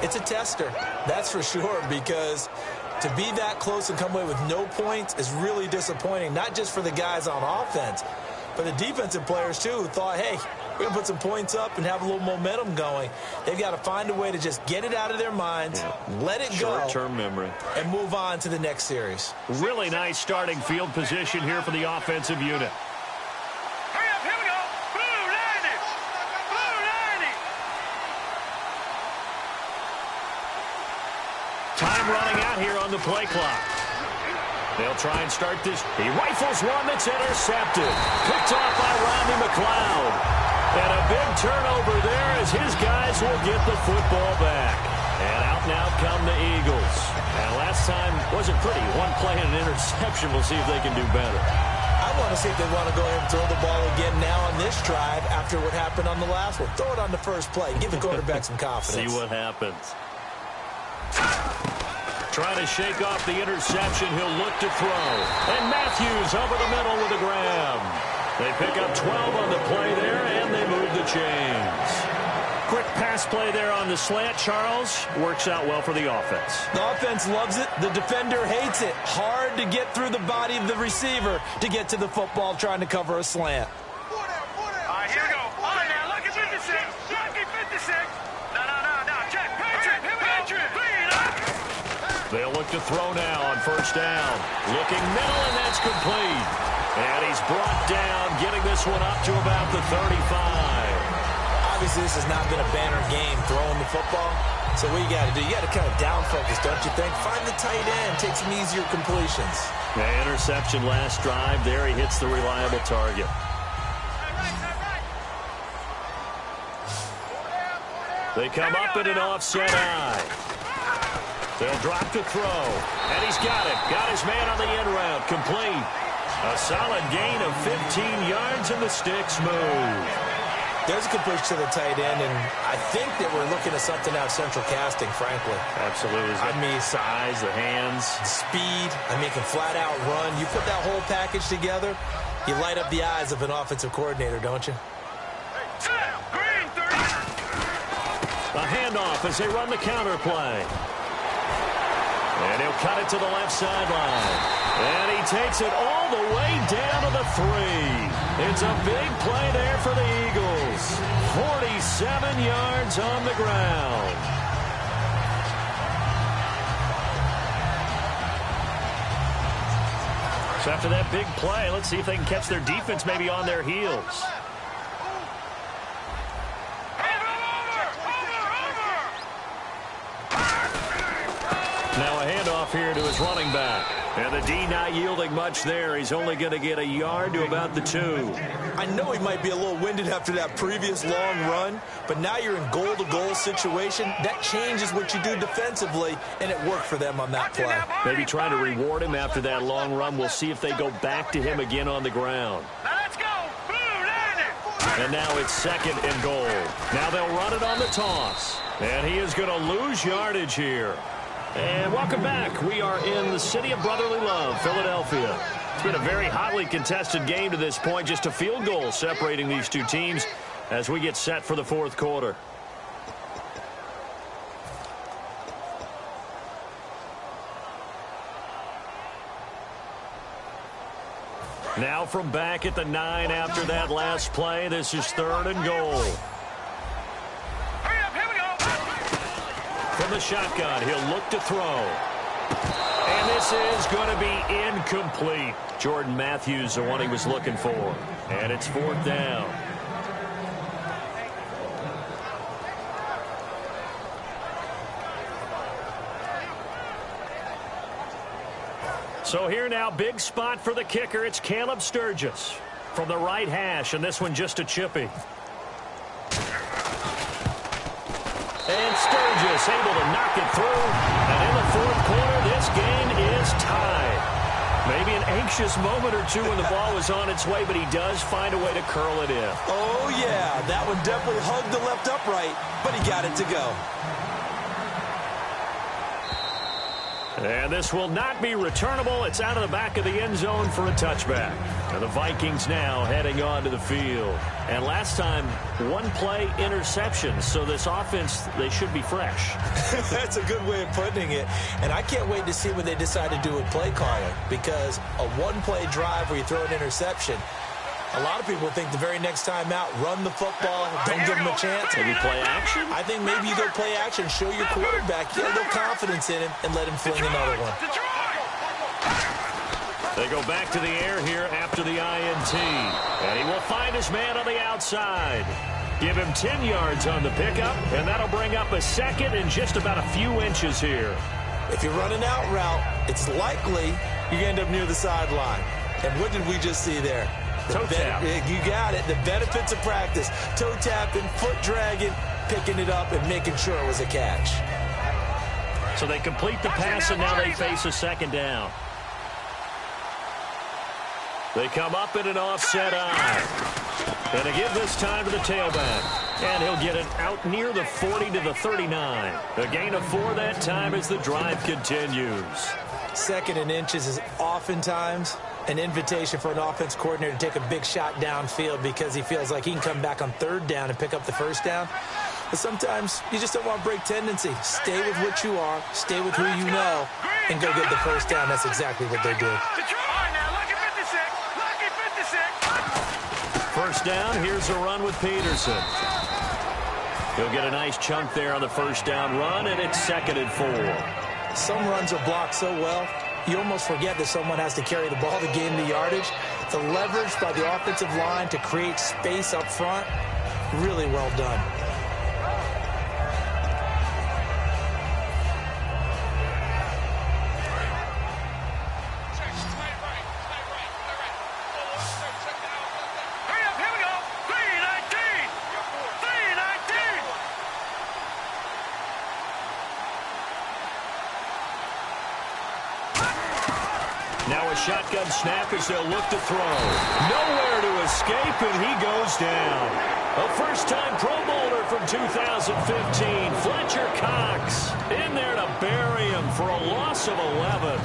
It's a tester, that's for sure, because to be that close and come away with no points is really disappointing, not just for the guys on offense, but the defensive players, too, who thought, hey, we're going to put some points up and have a little momentum going. They've got to find a way to just get it out of their minds, let it go, short-term memory, and move on to the next series. Really nice starting field position here for the offensive unit. Hurry up, here we go. Blue 90. Blue 90. Time running out here on the play clock. They'll try and start this. He rifles one that's intercepted. Picked off by Rodney McLeod. And a big turnover there as his guys will get the football back. And out now come the Eagles. And last time wasn't pretty. One play and an interception. We'll see if they can do better. I want to see if they want to go ahead and throw the ball again now on this drive after what happened on the last one. Throw it on the first play. Give the quarterback some confidence. See what happens. Trying to shake off the interception. He'll look to throw. And Matthews over the middle with a grab. They pick up 12 on the play there, and they move the chains. Quick pass play there on the slant, Charles. Works out well for the offense. The offense loves it. The defender hates it. Hard to get through the body of the receiver to get to the football trying to cover a slant. All right, here we go. All right, now, look at 56. Lucky 56. No. Check. Patriot. They'll look to throw now on first down. Looking middle, and that's complete. And he's brought down, getting this one up to about the 35. Obviously, this has not been a banner game throwing the football. So what you got to do, you got to kind of down focus, don't you think? Find the tight end, take some easier completions. Yeah, interception last drive. There he hits the reliable target. They come up in an offset eye. They'll drop to throw. And he's got it. Got his man on the end route. Complete. A solid gain of 15 yards, and the sticks move. There's a completion to the tight end, and I think that we're looking at something out of central casting, frankly. Absolutely. I mean, size, the hands. Speed. I mean, can flat out run. You put that whole package together, you light up the eyes of an offensive coordinator, don't you? Green 30. A handoff as they run the counter play. And he'll cut it to the left sideline. And he takes it all the way down to the 3. It's a big play there for the Eagles. 47 yards on the ground. So after that big play, let's see if they can catch their defense maybe on their heels. Now a handoff here to his running back. And the D not yielding much there. He's only going to get a yard to about the 2. I know he might be a little winded after that previous long run, but now you're in goal-to-goal situation. That changes what you do defensively, and it worked for them on that play. Maybe trying to reward him after that long run. We'll see if they go back to him again on the ground. Now let's go. Boom, landed. And now it's 2nd and goal. Now they'll run it on the toss. And he is going to lose yardage here. And welcome back. We are in the city of brotherly love, Philadelphia. It's been a very hotly contested game to this point. Just a field goal separating these two teams as we get set for the 4th quarter. Now from back at the 9 after that last play, this is 3rd and goal. Hurry up, here we go. From the shotgun, he'll look to throw. And this is going to be incomplete. Jordan Matthews, the one he was looking for. And it's 4th down. So here now, big spot for the kicker. It's Caleb Sturgis from the right hash, and this one just a chippy. And Sturgis able to knock it through. And in the 4th quarter, this game is tied. Maybe an anxious moment or two when the ball was on its way, but he does find a way to curl it in. Oh, yeah, that one definitely hugged the left upright, but he got it to go. And this will not be returnable. It's out of the back of the end zone for a touchback. And the Vikings now heading on to the field. And last time, 1-play interception. So this offense, they should be fresh. That's a good way of putting it. And I can't wait to see what they decide to do with play calling. Because a 1-play drive where you throw an interception, a lot of people think the very next time out, run the football, don't give them a chance. Maybe play action? I think maybe you go play action, show your quarterback, get a little confidence in him, and let him fling another one. They go back to the air here after the INT. And he will find his man on the outside. Give him 10 yards on the pickup, and that'll bring up a 2nd and just about a few inches here. If you run an out route, it's likely you're going to end up near the sideline. And what did we just see there? Toe tap. You got it. The benefits of practice. Toe tapping, foot dragging, picking it up, and making sure it was a catch. So they complete the pass, and now they face a 2nd down. They come up in an offset eye. And they give this time to the tailback. And he'll get it out near the 40 to the 39. A gain of 4 that time as the drive continues. 2nd and inches is oftentimes an invitation for an offense coordinator to take a big shot downfield because he feels like he can come back on 3rd down and pick up the 1st down. But sometimes you just don't want to break tendency. Stay with what you are, stay with who you know, and go get the 1st down. That's exactly what they do. First down, here's a run with Peterson. He'll get a nice chunk there on the 1st down run, and it's 2nd and 4. Some runs are blocked so well, you almost forget that someone has to carry the ball to gain the yardage. The leverage by the offensive line to create space up front, really well done. Now a shotgun snap as they'll look to throw. Nowhere to escape, and he goes down. A first-time Pro Bowler from 2015, Fletcher Cox, in there to bury him for a loss of 11.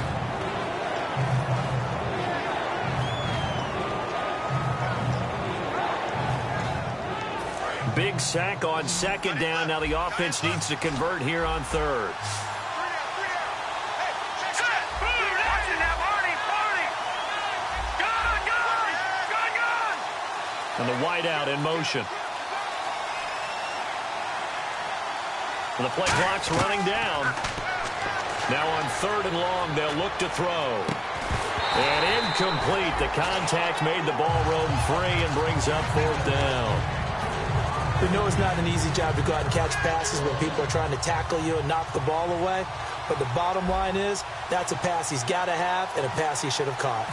Big sack on 2nd down. Now the offense needs to convert here on 3rd. And the wideout in motion. And the play clock's running down. Now on 3rd and long, they'll look to throw. And incomplete. The contact made the ball roam free and brings up 4th down. We know it's not an easy job to go out and catch passes when people are trying to tackle you and knock the ball away. But the bottom line is, that's a pass he's got to have and a pass he should have caught.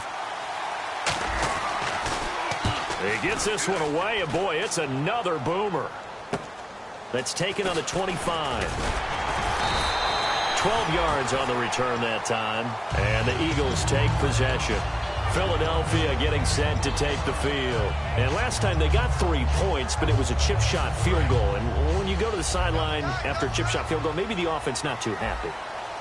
He gets this one away, and boy, it's another boomer. That's taken on the 25. 12 yards on the return that time, and the Eagles take possession. Philadelphia getting set to take the field. And last time they got 3 points, but it was a chip shot field goal. And when you go to the sideline after a chip shot field goal, maybe the offense not too happy.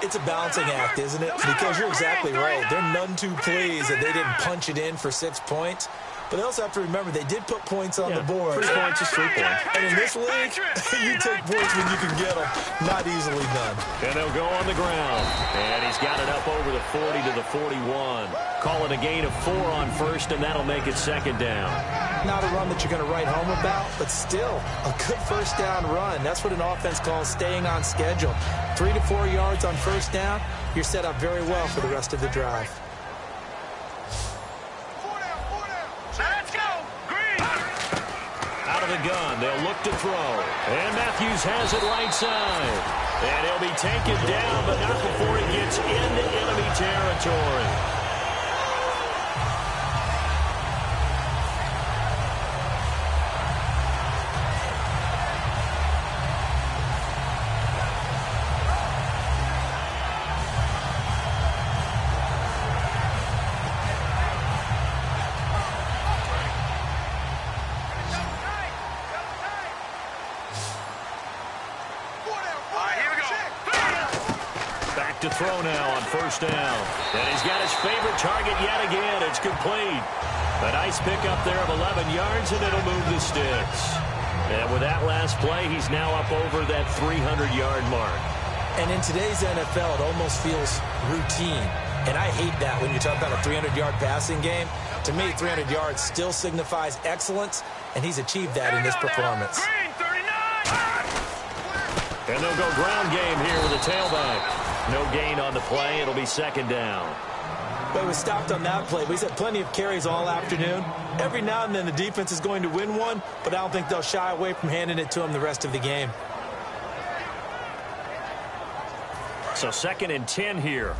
It's a balancing act, isn't it? Because you're exactly right. They're none too pleased that they didn't punch it in for 6 points. But they also have to remember they did put points on the board. 3 points is 3 points. And in this league, you take points when you can get them. Not easily done. And they'll go on the ground. And he's got it up over the 40 to the 41. Call it a gain of 4 on first, and that'll make it second down. Not a run that you're going to write home about, but still a good first down run. That's what an offense calls staying on schedule. 3 to 4 yards on first down, you're set up very well for the rest of the drive. Let's go! Green! Out of the gun, they'll look to throw. And Matthews has it right side. And he'll be taken down, but not before he gets into enemy territory. To throw now on first down. And he's got his favorite target yet again. It's complete. A nice pickup there of 11 yards, and it'll move the sticks. And with that last play, he's now up over that 300-yard mark. And in today's NFL, it almost feels routine. And I hate that when you talk about a 300-yard passing game. To me, 300 yards still signifies excellence, and he's achieved that in this performance. Green, 39! And they'll go ground game here with a tailback. No gain on the play. It'll be second down. But he was stopped on that play. He's had plenty of carries all afternoon. Every now and then the defense is going to win one, but I don't think they'll shy away from handing it to him the rest of the game. So 2nd and 10 here.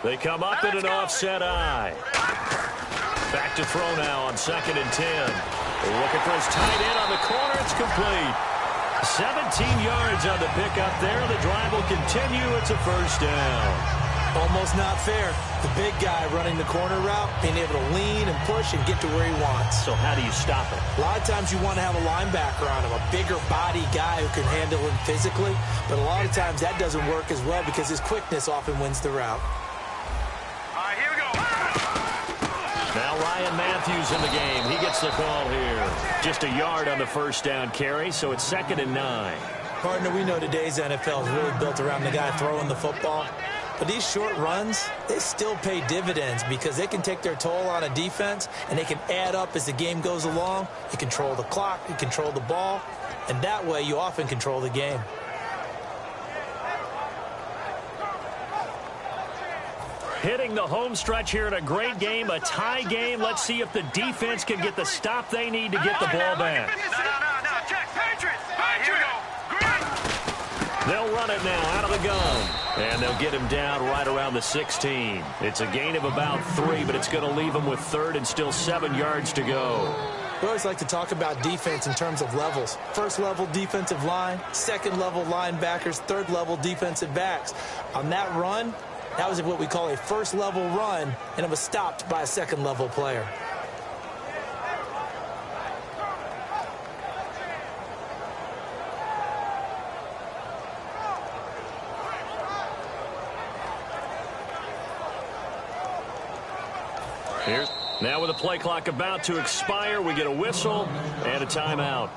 They come up in an offset eye. Back to throw now on 2nd and 10. Looking for his tight end on the corner. It's complete. 17 yards on the pickup there. The drive will continue. It's a first down. Almost not fair. The big guy running the corner route, being able to lean and push and get to where he wants. So how do you stop it? A lot of times you want to have a linebacker on him, a bigger body guy who can handle him physically. But a lot of times that doesn't work as well because his quickness often wins the route. All right, here we go. Now Ryan Matthews in the game. He gets the call here. Just a yard on the first down carry, so it's 2nd and 9. Partner, we know today's NFL is really built around the guy throwing the football. But these short runs, they still pay dividends because they can take their toll on a defense and they can add up as the game goes along. You control the clock, you control the ball, and that way you often control the game. Hitting the home stretch here in a great game, a tie game. Let's see if the defense can get the stop they need to get the ball back. No, check. Patriots! Here we go. Green! They'll run it now out of the gun. And they'll get him down right around the 16. It's a gain of about 3, but it's going to leave him with 3rd and still 7 yards to go. We always like to talk about defense in terms of levels. First level defensive line, second level linebackers, third level defensive backs. On that run, that was what we call a first level run, and it was stopped by a second level player. Now with the play clock about to expire, we get a whistle and a timeout.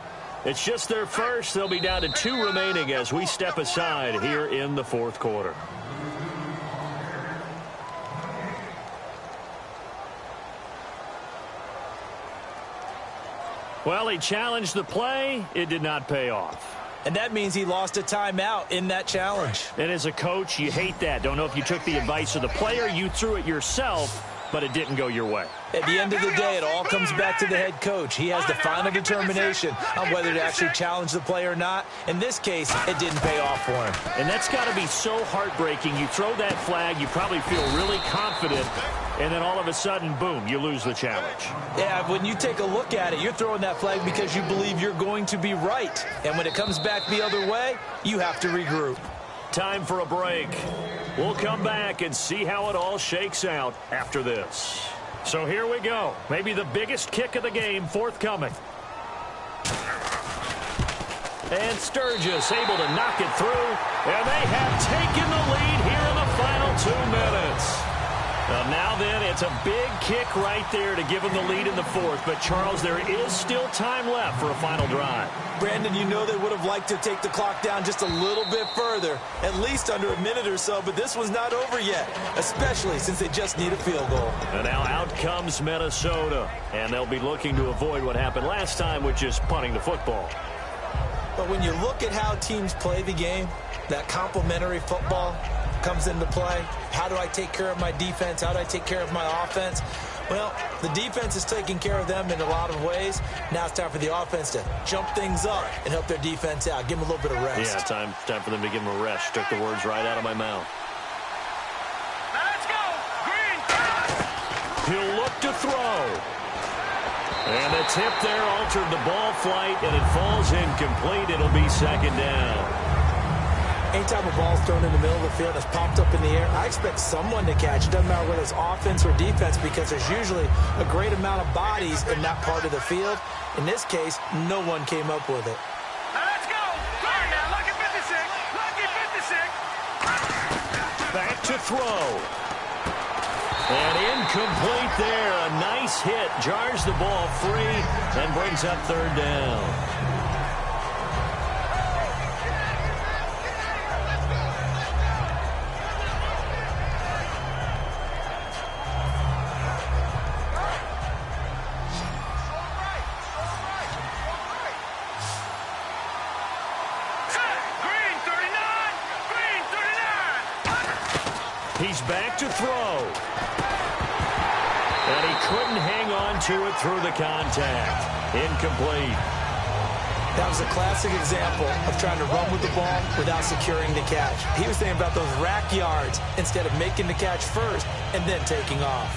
It's just their first. They'll be down to 2 remaining as we step aside here in the 4th quarter. Well, he challenged the play. It did not pay off. And that means he lost a timeout in that challenge. And as a coach, you hate that. Don't know if you took the advice of the player, you threw it yourself, but it didn't go your way. At the end of the day, it all comes back to the head coach. He has the final determination on whether to actually challenge the play or not. In this case, it didn't pay off for him. And that's got to be so heartbreaking. You throw that flag, you probably feel really confident, and then all of a sudden, boom, you lose the challenge. Yeah, when you take a look at it, you're throwing that flag because you believe you're going to be right. And when it comes back the other way, you have to regroup. Time for a break. We'll come back and see how it all shakes out after this. So here we go. Maybe the biggest kick of the game forthcoming. And Sturgis able to knock it through. And they have taken the lead here in the final 2 minutes. Now then, it's a big kick right there to give them the lead in the fourth. But, Charles, there is still time left for a final drive. Brandon, you know they would have liked to take the clock down just a little bit further, at least under a minute or so, but this one's not over yet, especially since they just need a field goal. And now out comes Minnesota, and they'll be looking to avoid what happened last time, which is punting the football. But when you look at how teams play the game, that complementary football comes into play. How do I take care of my defense? How do I take care of my offense? Well, the defense is taking care of them in a lot of ways. Now it's time for the offense to jump things up and help their defense out. Give them a little bit of rest. Yeah, time for them to give them a rest. Took the words right out of my mouth. Now let's go. Green. He'll look to throw. And the tip there altered the ball flight, and it falls incomplete. It'll be second down. Anytime a ball's thrown in the middle of the field that's popped up in the air, I expect someone to catch. It doesn't matter whether it's offense or defense because there's usually a great amount of bodies in that part of the field. In this case, no one came up with it. Now let's go. Fire now. Lucky 56. Lucky 56. Back to throw. And incomplete there. A nice hit. Jars the ball free and brings up third down. He's back to throw. And he couldn't hang on to it through the contact. Incomplete. That was a classic example of trying to run with the ball without securing the catch. He was thinking about those rack yards instead of making the catch first and then taking off.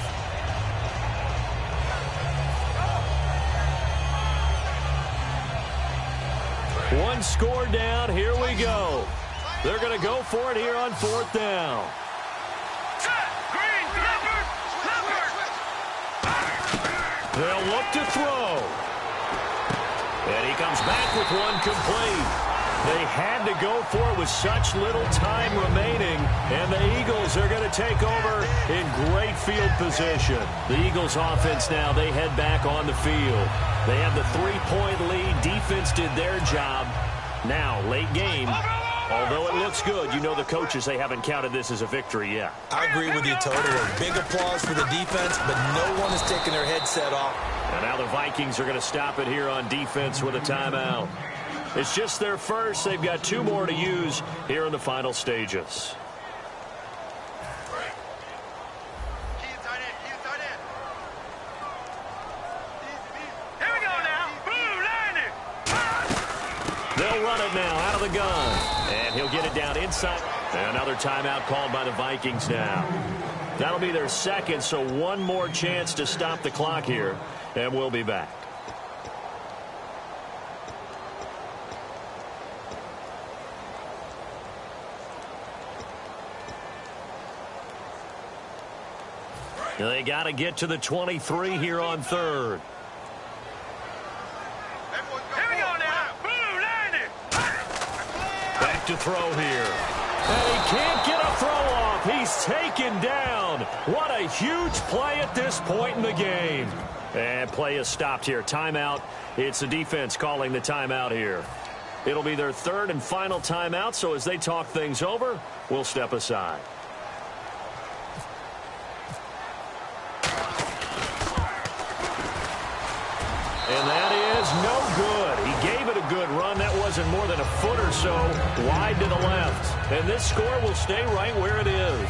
One score down. Here we go. They're going to go for it here on fourth down. They'll look to throw. And he comes back with one complete. They had to go for it with such little time remaining. And the Eagles are going to take over in great field position. The Eagles offense now, they head back on the field. They have the 3-point lead. Defense did their job. Now, late game. Although it looks good, you know the coaches, they haven't counted this as a victory yet. I agree with you totally. Big applause for the defense, but no one is taking their headset off. And now the Vikings are going to stop it here on defense with a timeout. It's just their first. They've got 2 more to use here in the final stages. Here we go now. Blue line it. They'll run it now out of the gun. And he'll get it down inside. Another timeout called by the Vikings now. That'll be their second, so one more chance to stop the clock here. And we'll be back. They got to get to the 23 here on third. Here we go now. Blue line it. Back to throw here. And he can't get a throw off. He's taken down. What a huge play at this point in the game. And play is stopped here. Timeout. It's the defense calling the timeout here. It'll be their third and final timeout, so as they talk things over, we'll step aside. And that is no good. He gave it a good run. That wasn't more than a foot or so wide to the left. And this score will stay right where it is.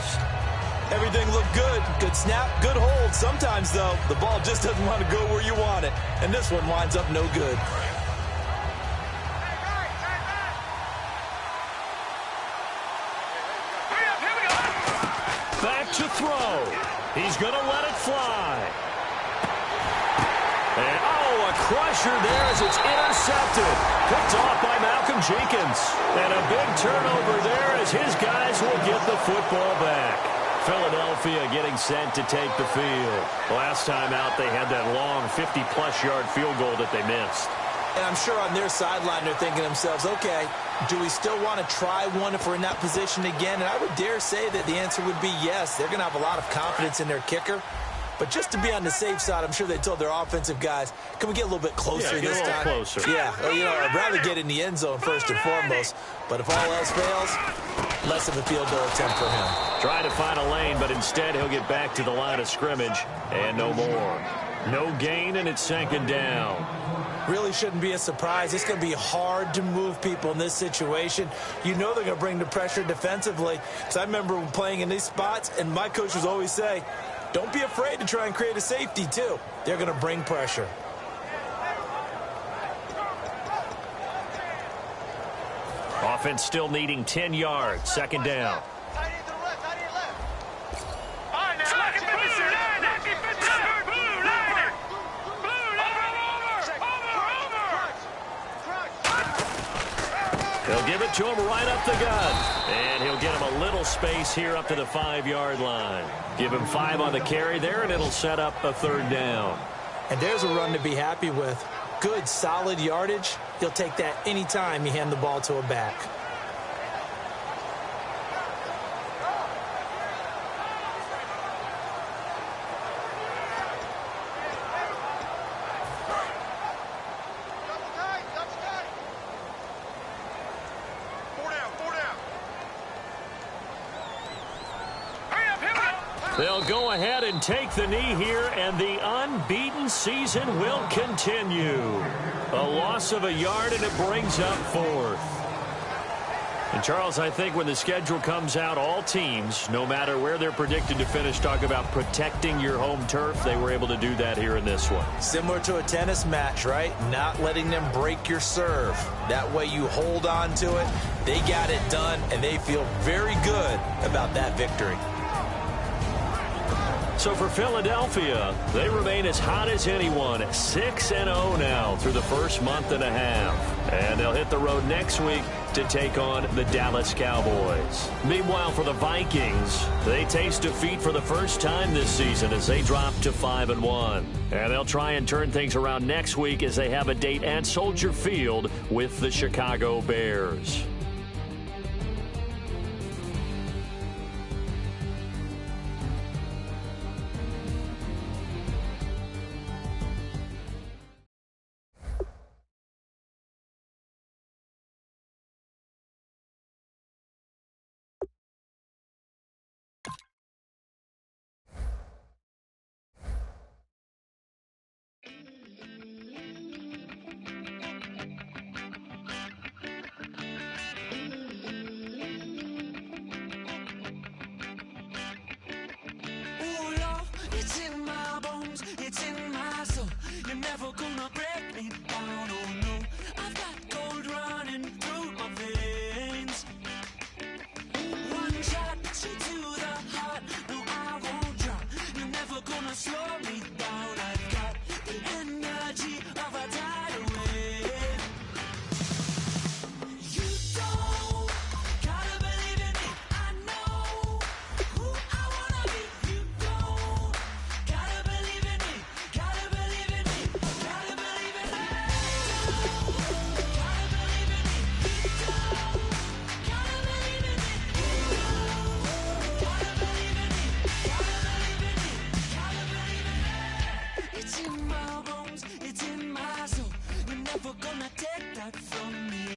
Everything looked good. Good snap, good hold. Sometimes, though, the ball just doesn't want to go where you want it. And this one winds up no good. Back to throw. He's going to let it fly. And, a crusher there as it's intercepted. Picked off by Malcolm Jenkins. And a big turnover there as his guys will get the football back. Philadelphia getting set to take the field. Last time out, they had that long 50-plus yard field goal that they missed. And I'm sure on their sideline they're thinking to themselves, okay, do we still want to try one if we're in that position again? And I would dare say that the answer would be yes. They're going to have a lot of confidence in their kicker. But just to be on the safe side, I'm sure they told their offensive guys, can we get a little bit closer this time? Closer. Yeah, well, I'd rather get in the end zone first and foremost. But if all else fails, less of a field goal attempt for him. Trying to find a lane, but instead he'll get back to the line of scrimmage and no more. No gain, and it's second down. Really shouldn't be a surprise. It's going to be hard to move people in this situation. You know they're going to bring the pressure defensively. Because I remember playing in these spots, and my coach would always say, don't be afraid to try and create a safety, too. They're going to bring pressure. Offense still needing 10 yards. Second down. He'll give it to him right up the gut. And he'll get him a little space here up to the 5-yard line. Give him 5 on the carry there, and it'll set up a third down. And there's a run to be happy with. Good, solid yardage. He'll take that anytime you hand the ball to a back. They'll go ahead and take the knee here, and the unbeaten season will continue. A loss of a yard, and it brings up 4th. And, Charles, I think when the schedule comes out, all teams, no matter where they're predicted to finish, talk about protecting your home turf. They were able to do that here in this one. Similar to a tennis match, right? Not letting them break your serve. That way you hold on to it. They got it done, and they feel very good about that victory. So for Philadelphia, they remain as hot as anyone, 6-0 now through the first month and a half. And they'll hit the road next week to take on the Dallas Cowboys. Meanwhile, for the Vikings, they taste defeat for the first time this season as they drop to 5-1. And they'll try and turn things around next week as they have a date at Soldier Field with the Chicago Bears. It's in my soul. You're never gonna break me down, oh no. I've got gold running through my veins. One shot, straight to the heart. No, I won't drop. You're never gonna slow me down. I've got the energy of a tidal wave. You don't gotta believe in me. I know who I wanna be. You don't gotta believe in me. Gotta believe in me. Gotta believe in me. Gotta believe in me. You don't gotta believe in me. Gotta believe in me. Gotta believe in me. Gotta believe in me. It's in my bones. It's in my soul. You're never gonna take that from me.